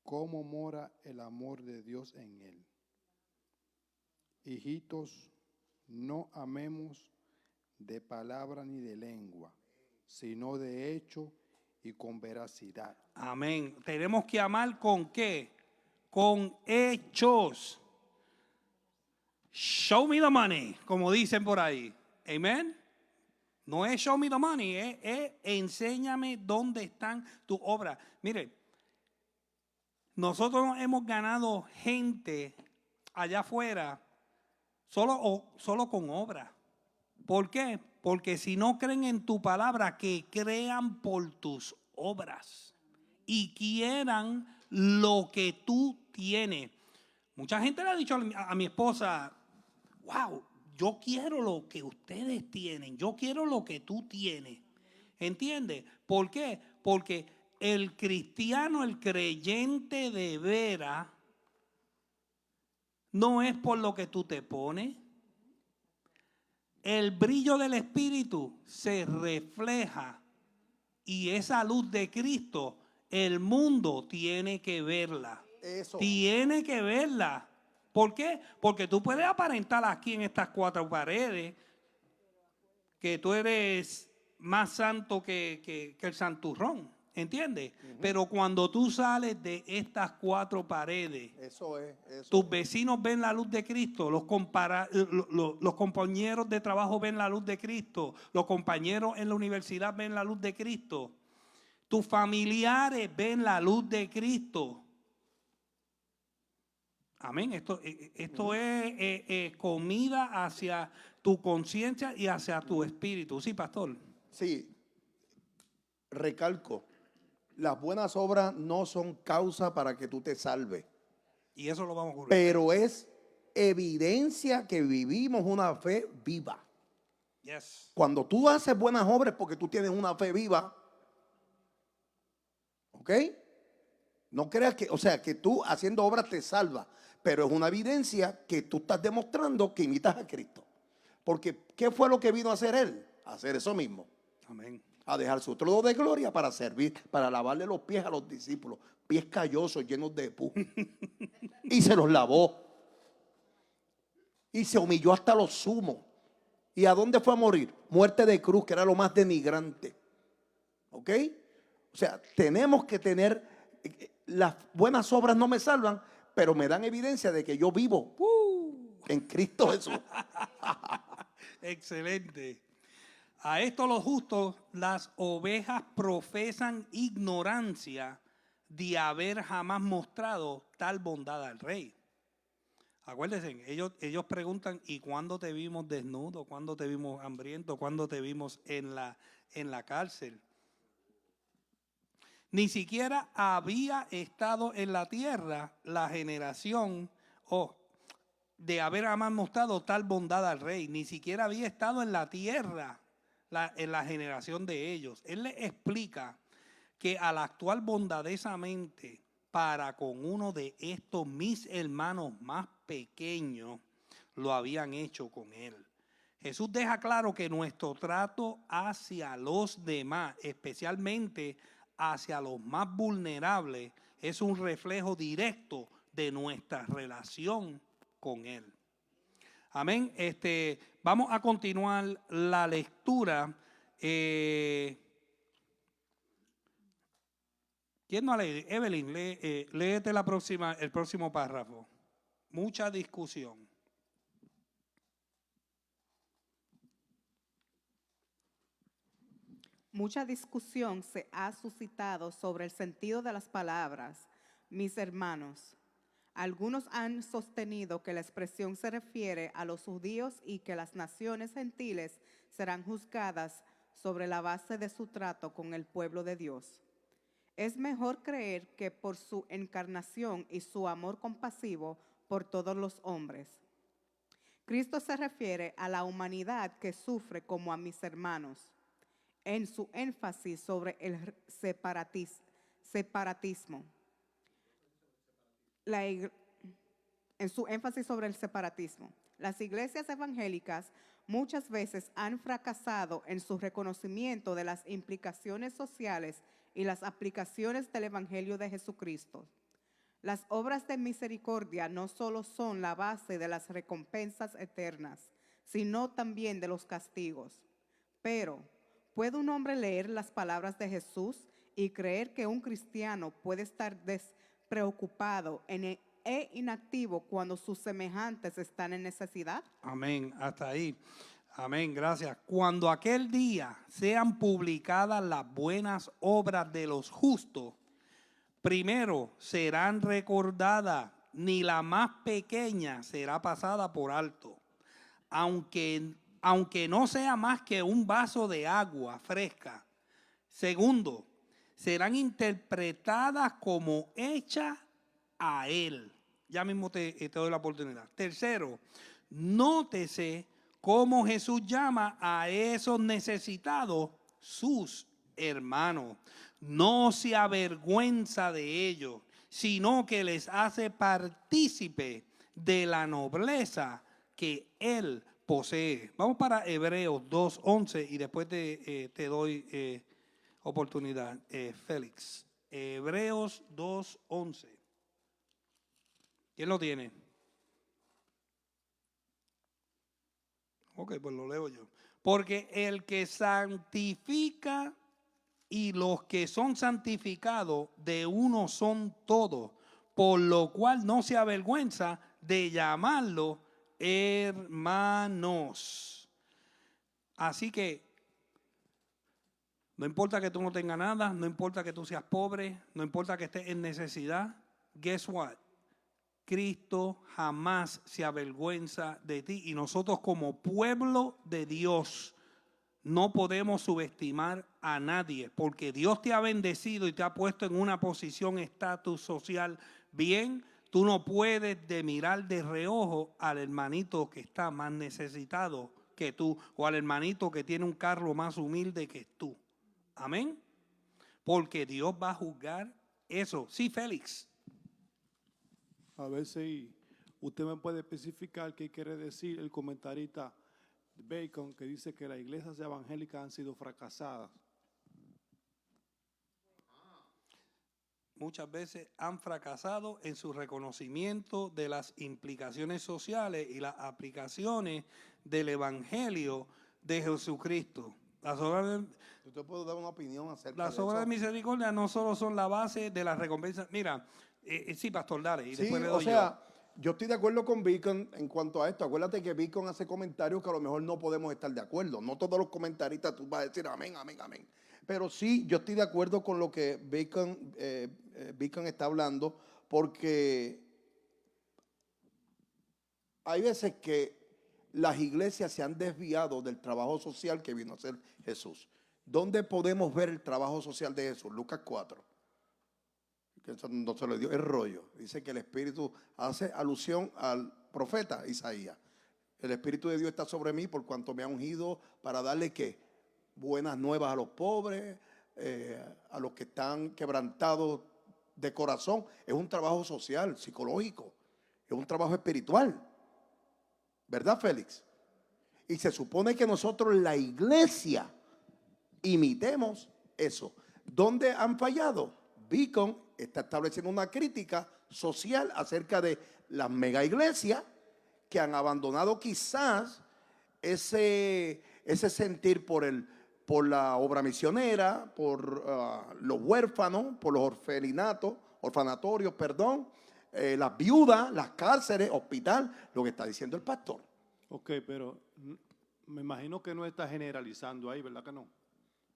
¿cómo mora el amor de Dios en él? Hijitos, no amemos de palabra ni de lengua, sino de hecho y con veracidad. Amén. Tenemos que amar ¿con qué? Con hechos. Show me the money, como dicen por ahí. Amén. No es show me the money, es enséñame dónde están tus obras. Mire, nosotros hemos ganado gente allá afuera solo con obras. ¿Por qué? Porque si no creen en tu palabra, que crean por tus obras y quieran lo que tú tienes. Mucha gente le ha dicho a mi esposa, wow, yo quiero lo que ustedes tienen, yo quiero lo que tú tienes. ¿Entiendes? ¿Por qué? Porque el cristiano, el creyente de veras, no es por lo que tú te pones. El brillo del Espíritu se refleja y esa luz de Cristo, el mundo tiene que verla. Eso. Tiene que verla. ¿Por qué? Porque tú puedes aparentar aquí en estas cuatro paredes que tú eres más santo que el santurrón. ¿Entiendes? Pero cuando tú sales de estas cuatro paredes, Eso es. tus vecinos ven la luz de Cristo, los compañeros de trabajo ven la luz de Cristo, los compañeros en la universidad ven la luz de Cristo, tus familiares ven la luz de Cristo. Amén. Esto es comida hacia tu conciencia y hacia tu espíritu. Sí, pastor. Sí, recalco, las buenas obras no son causa para que tú te salves, Y eso lo vamos a ocurrir. pero es evidencia que vivimos una fe viva. Yes. Cuando tú haces buenas obras es porque tú tienes una fe viva. ¿Ok? No creas que, o sea, que tú haciendo obras te salva, pero es una evidencia que tú estás demostrando que imitas a Cristo. Porque, ¿qué fue lo que vino a hacer Él? A hacer eso mismo. Amén. A dejar su trono de gloria para servir, para lavarle los pies a los discípulos, pies callosos, llenos de pus. Y se los lavó. Y se humilló hasta los sumos. ¿Y a dónde fue a morir? Muerte de cruz, que era lo más denigrante. ¿Ok? O sea, tenemos que tener, las buenas obras no me salvan, pero me dan evidencia de que yo vivo en Cristo Jesús. Excelente. A esto los justos, las ovejas profesan ignorancia de haber jamás mostrado tal bondad al rey. Acuérdense, ellos preguntan, ¿y cuándo te vimos desnudo? ¿Cuándo te vimos hambriento? ¿Cuándo te vimos en la cárcel? Ni siquiera había estado en la tierra la generación de haber jamás mostrado tal bondad al rey. Ni siquiera había estado en la tierra en la generación de ellos. Él les explica que al actuar bondadosamente para con uno de estos mis hermanos más pequeños, lo habían hecho con él. Jesús deja claro que nuestro trato hacia los demás, especialmente hacia los más vulnerables, es un reflejo directo de nuestra relación con él. Amén. Vamos a continuar la lectura. ¿Quién no lee? Evelyn, léete el próximo párrafo. Mucha discusión. Mucha discusión se ha suscitado sobre el sentido de las palabras, mis hermanos. Algunos han sostenido que la expresión se refiere a los judíos y que las naciones gentiles serán juzgadas sobre la base de su trato con el pueblo de Dios. Es mejor creer que por su encarnación y su amor compasivo por todos los hombres. Cristo se refiere a la humanidad que sufre como a mis hermanos, en su énfasis sobre el separatismo. En su énfasis sobre el separatismo. Las iglesias evangélicas muchas veces han fracasado en su reconocimiento de las implicaciones sociales y las aplicaciones del Evangelio de Jesucristo. Las obras de misericordia no solo son la base de las recompensas eternas, sino también de los castigos. Pero, ¿puede un hombre leer las palabras de Jesús y creer que un cristiano puede estar despreocupado e inactivo cuando sus semejantes están en necesidad? Amén, hasta ahí. Amén, gracias. Cuando aquel día sean publicadas las buenas obras de los justos, primero serán recordadas, ni la más pequeña será pasada por alto, aunque no sea más que un vaso de agua fresca. Segundo, serán interpretadas como hechas a Él. Ya mismo te doy la oportunidad. Tercero, nótese cómo Jesús llama a esos necesitados sus hermanos. No se avergüenza de ellos, sino que les hace partícipe de la nobleza que Él posee. Vamos para Hebreos 2:11 y después te doy oportunidad, Félix. Hebreos 2:11. ¿Quién lo tiene? Ok, pues lo leo yo. Porque el que santifica y los que son santificados de uno son todos, por lo cual no se avergüenza de llamarlo hermanos. Así que no importa que tú no tengas nada, no importa que tú seas pobre, no importa que estés en necesidad, guess what? Cristo jamás se avergüenza de ti, y nosotros como pueblo de Dios no podemos subestimar a nadie, porque Dios te ha bendecido y te ha puesto en una posición, estatus social bien. Tú no puedes de mirar de reojo al hermanito que está más necesitado que tú, o al hermanito que tiene un carro más humilde que tú. Amén. Porque Dios va a juzgar eso. Sí, Félix. A ver si usted me puede especificar qué quiere decir el comentarista Bacon, que dice que las iglesias evangélicas han sido fracasadas. Muchas veces han fracasado en su reconocimiento de las implicaciones sociales y las aplicaciones del evangelio de Jesucristo. Las obras Yo te puedo dar una opinión acerca Las de obras de eso. misericordia no solo son la base de la recompensa. Mira, sí, pastor, dale. Y Sí, después le o doy sea, yo estoy de acuerdo con Beacon en cuanto a esto. Acuérdate que Beacon hace comentarios que a lo mejor no podemos estar de acuerdo. No todos los comentaristas tú vas a decir amén, amén, amén. Pero sí, yo estoy de acuerdo con lo que Beacon está hablando, porque hay veces que las iglesias se han desviado del trabajo social que vino a hacer Jesús. ¿Dónde podemos ver el trabajo social de Jesús? Lucas 4. Que eso no se lo dio el rollo. Dice que el Espíritu hace alusión al profeta Isaías. El Espíritu de Dios está sobre mí por cuanto me ha ungido para darle ¿qué? Buenas nuevas a los pobres, a los que están quebrantados de corazón. Es un trabajo social, psicológico, es un trabajo espiritual. ¿Verdad, Félix? Y se supone que nosotros, la iglesia, imitemos eso. ¿Dónde han fallado? Beacon está estableciendo una crítica social acerca de las mega iglesias que han abandonado quizás ese sentir por la obra misionera, por los huérfanos, por los orfanatorios, las viudas, las cárceles, hospital, lo que está diciendo el pastor. Ok, pero me imagino que no está generalizando ahí, ¿verdad que no?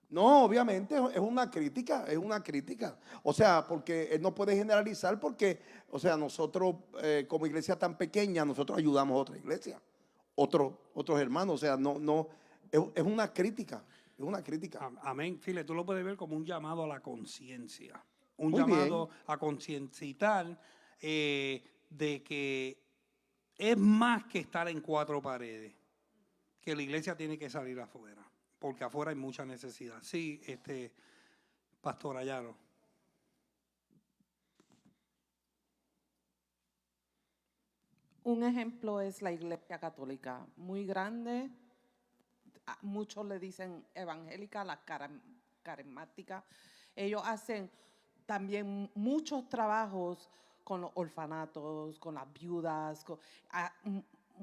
No, obviamente es una crítica, es una crítica. O sea, porque él no puede generalizar porque, o sea, nosotros como iglesia tan pequeña, nosotros ayudamos a otra iglesia, otros hermanos. O sea, es una crítica, es una crítica. Amén. File, tú lo puedes ver como un llamado a la conciencia, un Muy llamado bien. a concienciar de que es más que estar en cuatro paredes, que la iglesia tiene que salir afuera, porque afuera hay mucha necesidad. Sí, Pastor Ayaro. Un ejemplo es la Iglesia Católica, muy grande. Muchos le dicen evangélica, la carismática. Ellos hacen también muchos trabajos con los orfanatos, con las viudas.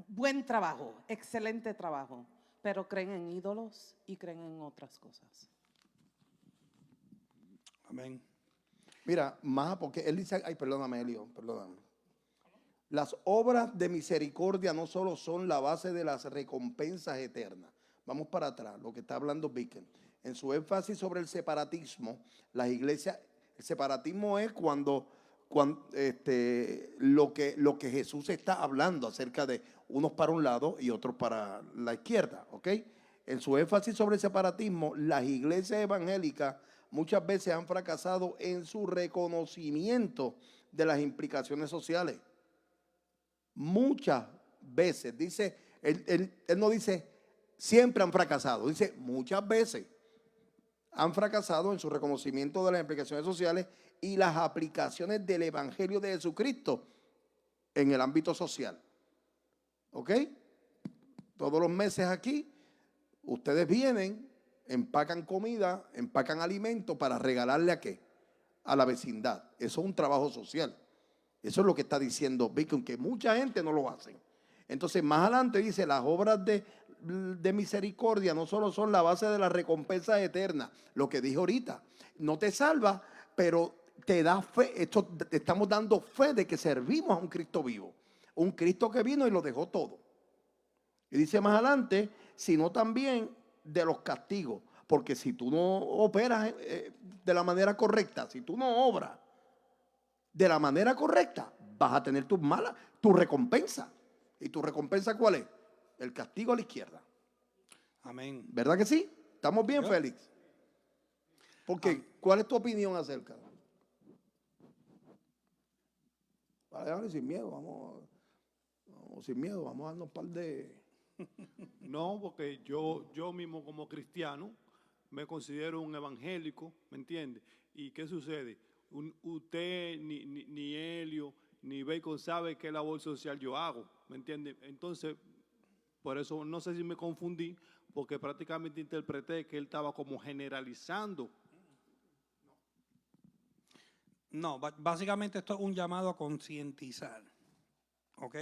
Buen trabajo, excelente trabajo, pero creen en ídolos y creen en otras cosas. Amén. Mira, más porque él dice, ay, perdóname, Elio, perdóname. Las obras de misericordia no solo son la base de las recompensas eternas. Vamos para atrás, lo que está hablando Beacon. En su énfasis sobre el separatismo, las iglesias, el separatismo es cuando lo que Jesús está hablando acerca de unos para un lado y otros para la izquierda, ¿ok? En su énfasis sobre el separatismo, las iglesias evangélicas muchas veces han fracasado en su reconocimiento de las implicaciones sociales. Muchas veces, dice Él no dice siempre han fracasado, dice muchas veces han fracasado en su reconocimiento de las implicaciones sociales y las aplicaciones del Evangelio de Jesucristo en el ámbito social. ¿Ok? Todos los meses aquí, ustedes vienen, empacan comida, empacan alimento para regalarle ¿a qué? A la vecindad. Eso es un trabajo social. Eso es lo que está diciendo Bacon, que mucha gente no lo hace. Entonces, más adelante dice, las obras de misericordia no solo son la base de la recompensa eterna, lo que dije ahorita, no te salva, pero te da fe. Te estamos dando fe de que servimos a un Cristo vivo, un Cristo que vino y lo dejó todo. Y dice más adelante, sino también de los castigos, porque si tú no operas de la manera correcta, si tú no obras de la manera correcta, vas a tener tu recompensa. ¿Y tu recompensa cuál es? El castigo a la izquierda. Amén. ¿Verdad que sí? ¿Estamos bien, Félix? Porque, ¿cuál es tu opinión acerca? Vale, sin miedo, vamos sin miedo, vamos a darnos un par de... No, porque yo mismo como cristiano me considero un evangélico, ¿me entiende? ¿Y qué sucede? Usted, ni Helio, ni Bacon sabe qué labor social yo hago, ¿me entiende? Entonces, por eso no sé si me confundí, porque prácticamente interpreté que él estaba como generalizando. No, básicamente esto es un llamado a concientizar, ¿ok?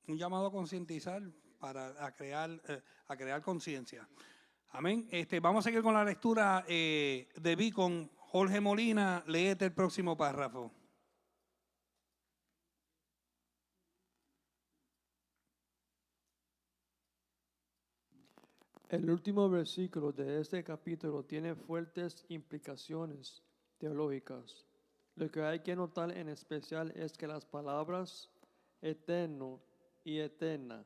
Un llamado a concientizar a crear conciencia. Amén. Vamos a seguir con la lectura de Bacon. Jorge Molina, léete el próximo párrafo. El último versículo de este capítulo tiene fuertes implicaciones teológicas. Lo que hay que notar en especial es que las palabras eterno y eterna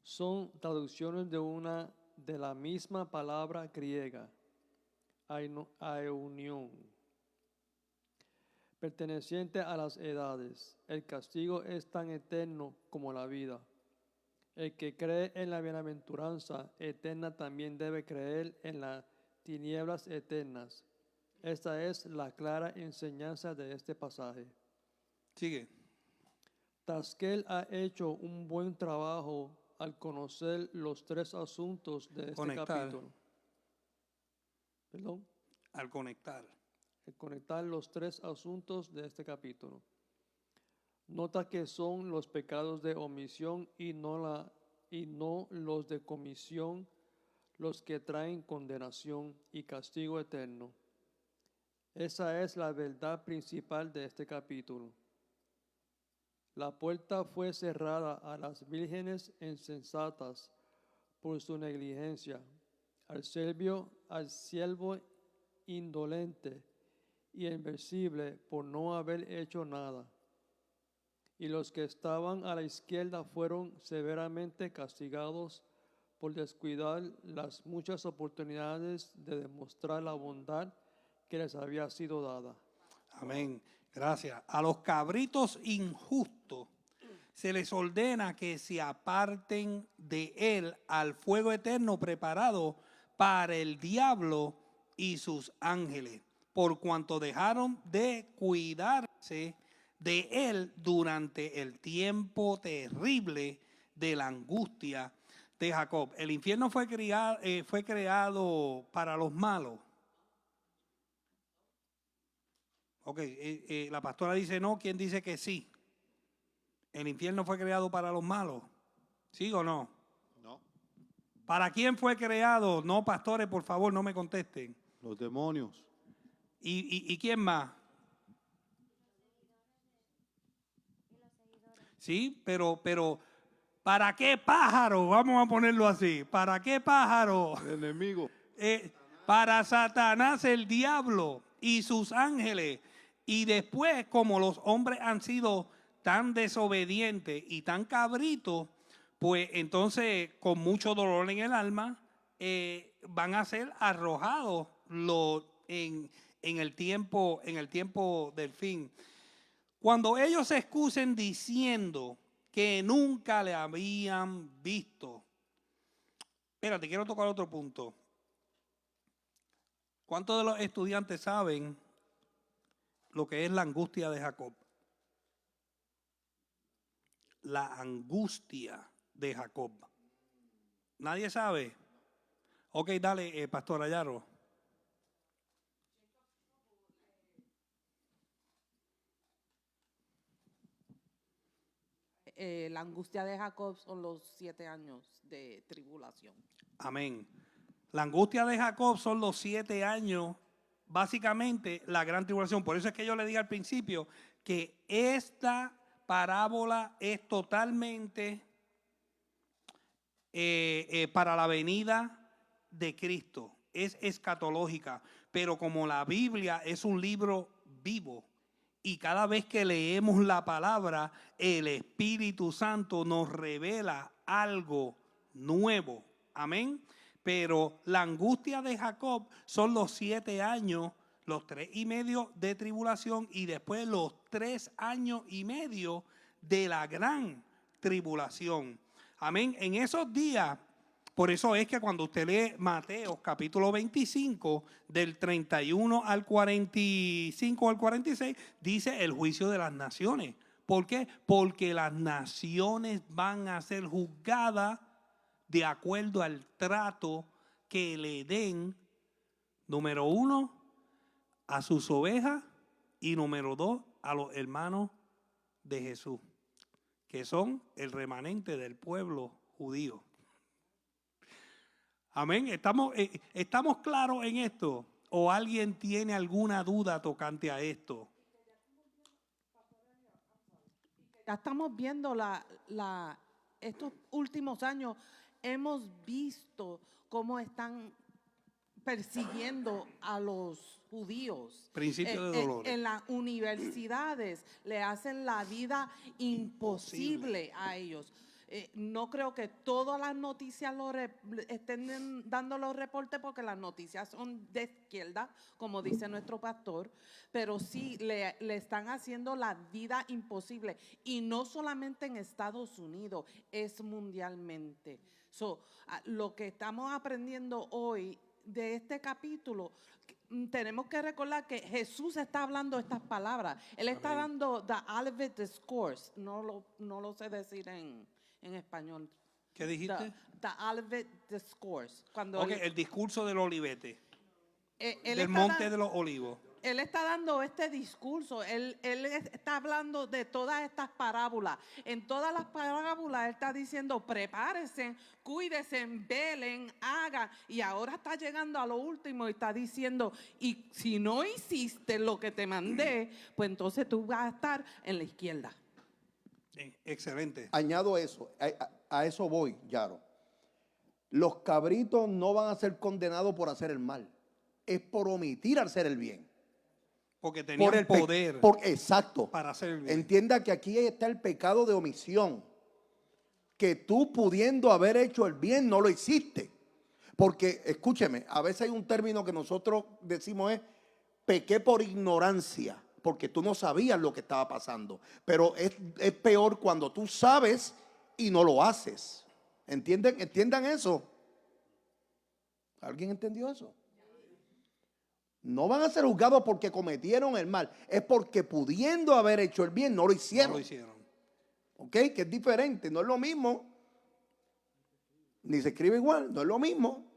son traducciones de la misma palabra griega, aionion, perteneciente a las edades. El castigo es tan eterno como la vida. El que cree en la bienaventuranza eterna también debe creer en las tinieblas eternas. Esta es la clara enseñanza de este pasaje. Sigue. Taskel ha hecho un buen trabajo al conocer los tres asuntos de este capítulo. ¿Perdón? Al conectar. Al conectar los tres asuntos de este capítulo. Nota que son los pecados de omisión y no los de comisión los que traen condenación y castigo eterno. Esa es la verdad principal de este capítulo. La puerta fue cerrada a las vírgenes insensatas por su negligencia, al siervo indolente y inversible por no haber hecho nada. Y los que estaban a la izquierda fueron severamente castigados por descuidar las muchas oportunidades de demostrar la bondad que les había sido dada. Amén. Gracias. A los cabritos injustos se les ordena que se aparten de él al fuego eterno preparado para el diablo y sus ángeles, por cuanto dejaron de cuidarse de él durante el tiempo terrible de la angustia de Jacob. El infierno fue creado para los malos. Ok, la pastora dice no, ¿quién dice que sí? ¿El infierno fue creado para los malos? ¿Sí o no? No. ¿Para quién fue creado? No, pastores, por favor, no me contesten. Los demonios. ¿Y quién más? Sí, pero ¿para qué pájaro? Vamos a ponerlo así. ¿Para qué pájaro? El enemigo. Para Satanás, el diablo y sus ángeles. Y después, como los hombres han sido tan desobedientes y tan cabritos, pues entonces con mucho dolor en el alma van a ser arrojados en el tiempo del fin. Cuando ellos se excusen diciendo que nunca le habían visto. Espérate, quiero tocar otro punto. ¿Cuántos de los estudiantes saben lo que es la angustia de Jacob? La angustia de Jacob. ¿Nadie sabe? Ok, dale, Pastor Ayaro. La angustia de Jacob son los 7 años de tribulación. Amén. La angustia de Jacob son los 7 años, básicamente la gran tribulación. Por eso es que yo le dije al principio que esta parábola es totalmente para la venida de Cristo. Es escatológica, pero como la Biblia es un libro vivo, y cada vez que leemos la palabra, el Espíritu Santo nos revela algo nuevo. Amén. Pero la angustia de Jacob son los 7 años, los 3.5 de tribulación y después los 3 años y medio de la gran tribulación. Amén. En esos días, por eso es que cuando usted lee Mateo capítulo 25, del 31 al 45 al 46, dice el juicio de las naciones. ¿Por qué? Porque las naciones van a ser juzgadas de acuerdo al trato que le den, número 1, a sus ovejas y número 2, a los hermanos de Jesús, que son el remanente del pueblo judío. Amén. ¿Estamos claros en esto? ¿O alguien tiene alguna duda tocante a esto? Ya estamos viendo estos últimos años, hemos visto cómo están persiguiendo a los judíos. Principio de dolores. En las universidades le hacen la vida imposible a ellos. No creo que todas las noticias estén dando los reportes, porque las noticias son de izquierda, como dice nuestro pastor, pero sí le están haciendo la vida imposible. Y no solamente en Estados Unidos, es mundialmente. Lo que estamos aprendiendo hoy de este capítulo, tenemos que recordar que Jesús está hablando estas palabras. Él está dando the Olivet Discourse. No lo sé decir en español. ¿Qué dijiste? The Olivet Discourse. El discurso del olivete. Del monte de los olivos. Él está dando este discurso. Él está hablando de todas estas parábolas. En todas las parábolas él está diciendo: prepárense, cuídense, velen, hagan. Y ahora está llegando a lo último y está diciendo: y si no hiciste lo que te mandé, pues entonces tú vas a estar en la izquierda. Excelente. Añado eso, a eso voy, Yaro. Los cabritos no van a ser condenados por hacer el mal, es por omitir hacer el bien. Porque tenían el poder. Exacto. Para hacer el bien. Entienda que aquí está el pecado de omisión. Que tú, pudiendo haber hecho el bien, no lo hiciste. Porque, escúcheme, a veces hay un término que nosotros decimos es: pequé por ignorancia, porque tú no sabías lo que estaba pasando. Pero es peor cuando tú sabes y no lo haces. ¿Entiendan eso? ¿Alguien entendió eso? No van a ser juzgados porque cometieron el mal, es porque, pudiendo haber hecho el bien, no lo hicieron. No lo hicieron. ¿Ok? Que es diferente, no es lo mismo. Ni se escribe igual, no es lo mismo.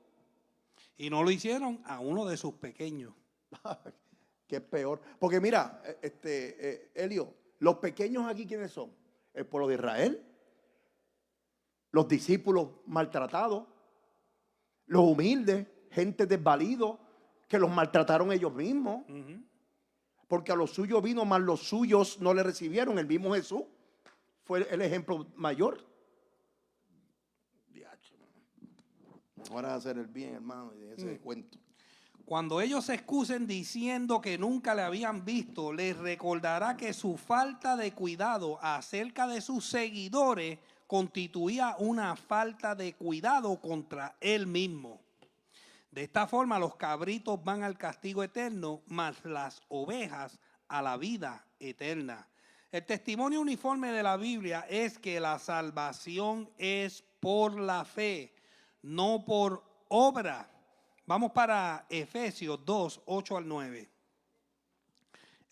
Y no lo hicieron a uno de sus pequeños. Que es peor. Porque mira, Elio, los pequeños aquí, ¿quiénes son? El pueblo de Israel, los discípulos maltratados, los humildes, gente desvalidos, que los maltrataron ellos mismos. Porque a los suyos vino, mas los suyos no le recibieron. El mismo Jesús fue el ejemplo mayor. Mejor hacer el bien, hermano, y ese cuento. Cuando ellos se excusen diciendo que nunca le habían visto, les recordará que su falta de cuidado acerca de sus seguidores constituía una falta de cuidado contra él mismo. De esta forma, los cabritos van al castigo eterno, mas las ovejas a la vida eterna. El testimonio uniforme de la Biblia es que la salvación es por la fe, no por obra. Vamos para Efesios 2, 8 al 9.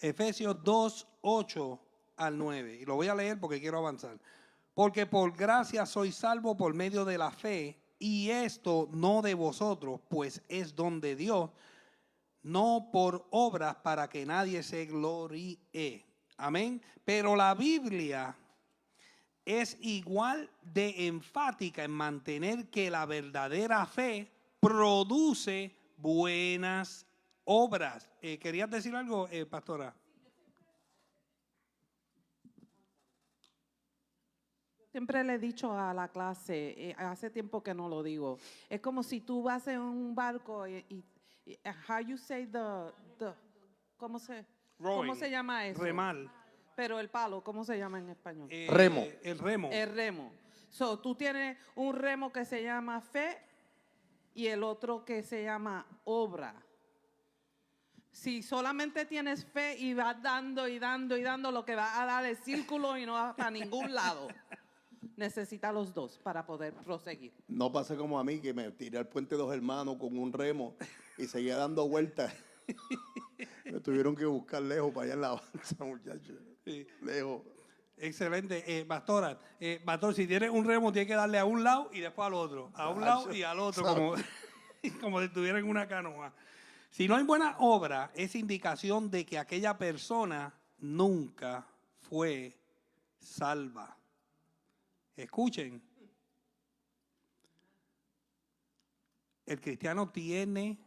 Efesios 2, 8 al 9. Y lo voy a leer porque quiero avanzar. Porque por gracia soy salvo por medio de la fe, y esto no de vosotros, pues es don de Dios, no por obras para que nadie se gloríe. Amén. Pero la Biblia es igual de enfática en mantener que la verdadera fe produce buenas obras. ¿Querías decir algo, pastora? Siempre le he dicho a la clase, hace tiempo que no lo digo, es como si tú vas en un barco y how you say ¿cómo se llama eso? Remal. Pero el palo, ¿cómo se llama en español? Remo. El remo. El remo. So, tú tienes un remo que se llama fe y el otro que se llama obra. Si solamente tienes fe y vas dando y dando y dando, lo que va a dar es círculo y no va para ningún lado. Necesita los dos para poder proseguir. No pase como a mí, que me tiré al puente de Dos Hermanos con un remo y seguía dando vueltas. Me tuvieron que buscar lejos para allá en la avanza, muchachos. Sí. Lejos. Excelente. Pastora, pastor, si tienes un remo, tienes que darle a un lado y después al otro. A un lado y al otro, como si estuviera en una canoa. Si no hay buena obra, es indicación de que aquella persona nunca fue salva. Escuchen. El cristiano tiene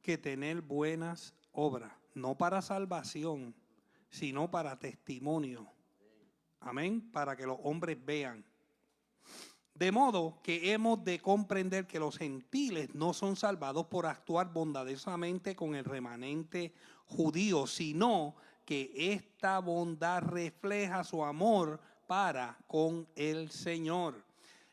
que tener buenas obras, no para salvación, sino para testimonio. Amén, para que los hombres vean. De modo que hemos de comprender que los gentiles no son salvados por actuar bondadosamente con el remanente judío, sino que esta bondad refleja su amor para con el Señor.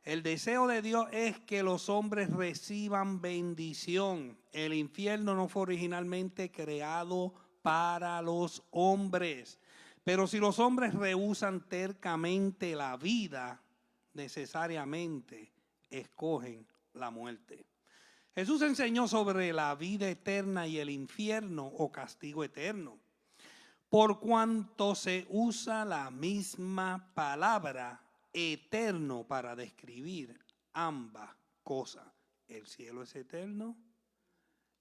El deseo de Dios es que los hombres reciban bendición. El infierno no fue originalmente creado para los hombres. Pero si los hombres rehúsan tercamente la vida, necesariamente escogen la muerte. Jesús enseñó sobre la vida eterna y el infierno o castigo eterno. Por cuanto se usa la misma palabra eterno para describir ambas cosas. El cielo es eterno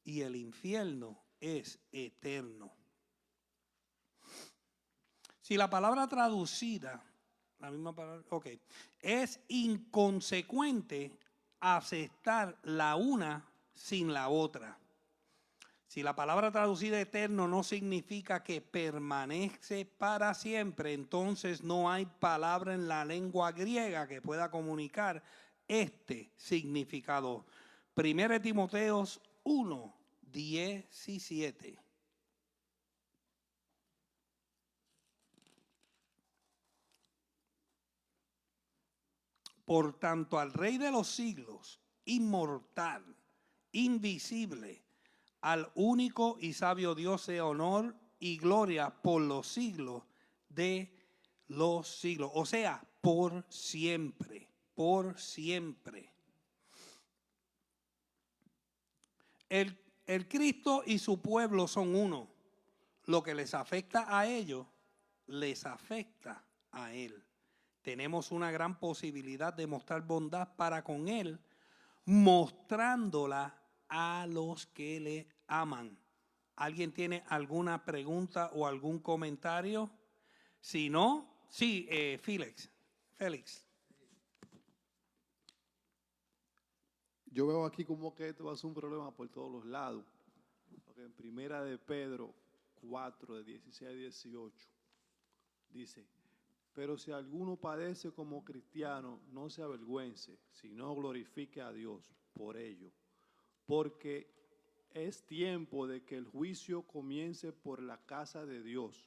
y el infierno es eterno. Si la palabra traducida, la misma palabra, es inconsecuente aceptar la una sin la otra. Si la palabra traducida eterno no significa que permanece para siempre, entonces no hay palabra en la lengua griega que pueda comunicar este significado. 1 Timoteos 1, 17. Por tanto, al Rey de los siglos, inmortal, invisible, al único y sabio Dios sea honor y gloria por los siglos de los siglos. O sea, por siempre, por siempre. El Cristo y su pueblo son uno. Lo que les afecta a ellos, les afecta a Él. Tenemos una gran posibilidad de mostrar bondad para con Él, mostrándola a los que le aman. ¿Alguien tiene alguna pregunta o algún comentario? Si no, sí, Félix. Yo veo aquí como que esto va a ser un problema por todos los lados. Porque en Primera de Pedro 4, de 16 a 18, dice: pero si alguno padece como cristiano, no se avergüence, sino glorifique a Dios por ello. Porque es tiempo de que el juicio comience por la casa de Dios.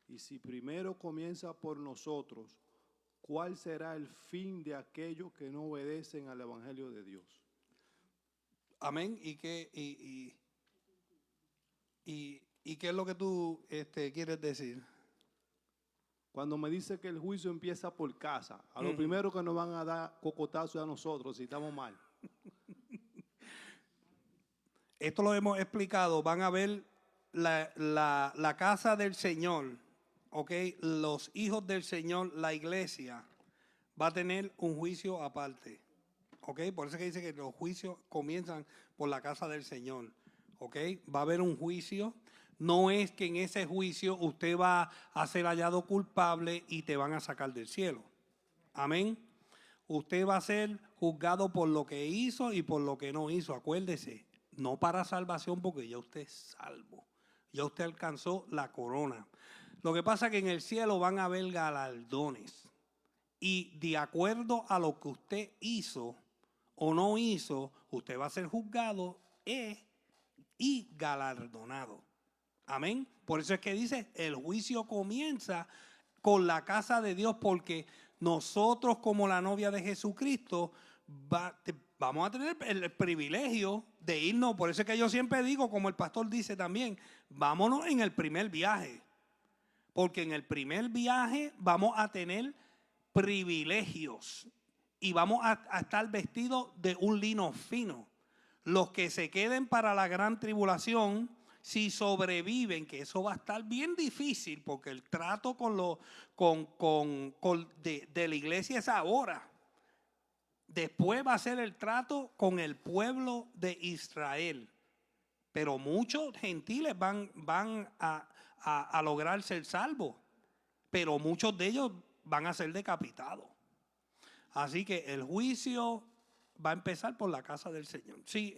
Y si primero comienza por nosotros, ¿cuál será el fin de aquellos que no obedecen al Evangelio de Dios? Amén. ¿Y qué es lo que tú quieres decir? Cuando me dice que el juicio empieza por casa, a lo Ujú. primero que nos van a dar cocotazo es a nosotros si estamos mal. Esto lo hemos explicado. Van a ver la casa del Señor, ¿ok? Los hijos del Señor, la iglesia, va a tener un juicio aparte, ¿ok? Por eso es que dice que los juicios comienzan por la casa del Señor, ¿ok? Va a haber un juicio. No es que en ese juicio usted va a ser hallado culpable y te van a sacar del cielo. Amén. Usted va a ser juzgado por lo que hizo y por lo que no hizo. Acuérdese, no para salvación porque ya usted es salvo. Ya usted alcanzó la corona. Lo que pasa es que en el cielo van a haber galardones. Y de acuerdo a lo que usted hizo o no hizo, usted va a ser juzgado y galardonado. Amén. Por eso es que dice, el juicio comienza con la casa de Dios, porque nosotros como la novia de Jesucristo vamos a tener el privilegio de irnos. Por eso es que yo siempre digo, como el pastor dice también, vámonos en el primer viaje. Porque en el primer viaje vamos a tener privilegios y vamos a estar vestidos de un lino fino. Los que se queden para la gran tribulación, si sobreviven, que eso va a estar bien difícil, porque el trato de la iglesia es ahora. Después va a ser el trato con el pueblo de Israel. Pero muchos gentiles van a lograr ser salvos, pero muchos de ellos van a ser decapitados. Así que el juicio va a empezar por la casa del Señor. Sí,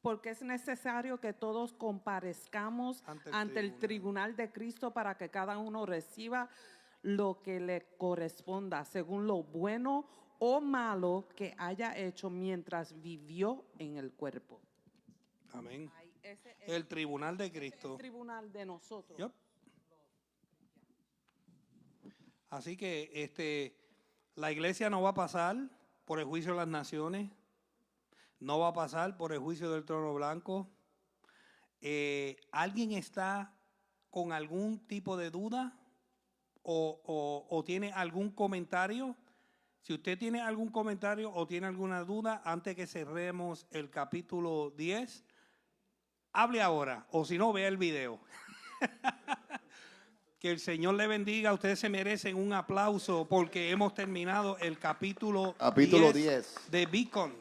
Porque es necesario que todos comparezcamos ante el tribunal de Cristo para que cada uno reciba lo que le corresponda, según lo bueno o malo que haya hecho mientras vivió en el cuerpo. amén. Ese es El tribunal de Cristo. el tribunal de nosotros. Yep. Así que la iglesia no va a pasar por el juicio de las naciones, no va a pasar por el juicio del trono blanco. ¿Alguien está con algún tipo de duda o tiene algún comentario? Si usted tiene algún comentario o tiene alguna duda, antes que cerremos el capítulo 10, hable ahora, o si no, vea el video. Que el Señor le bendiga. Ustedes se merecen un aplauso porque hemos terminado el capítulo 10 de Beacon.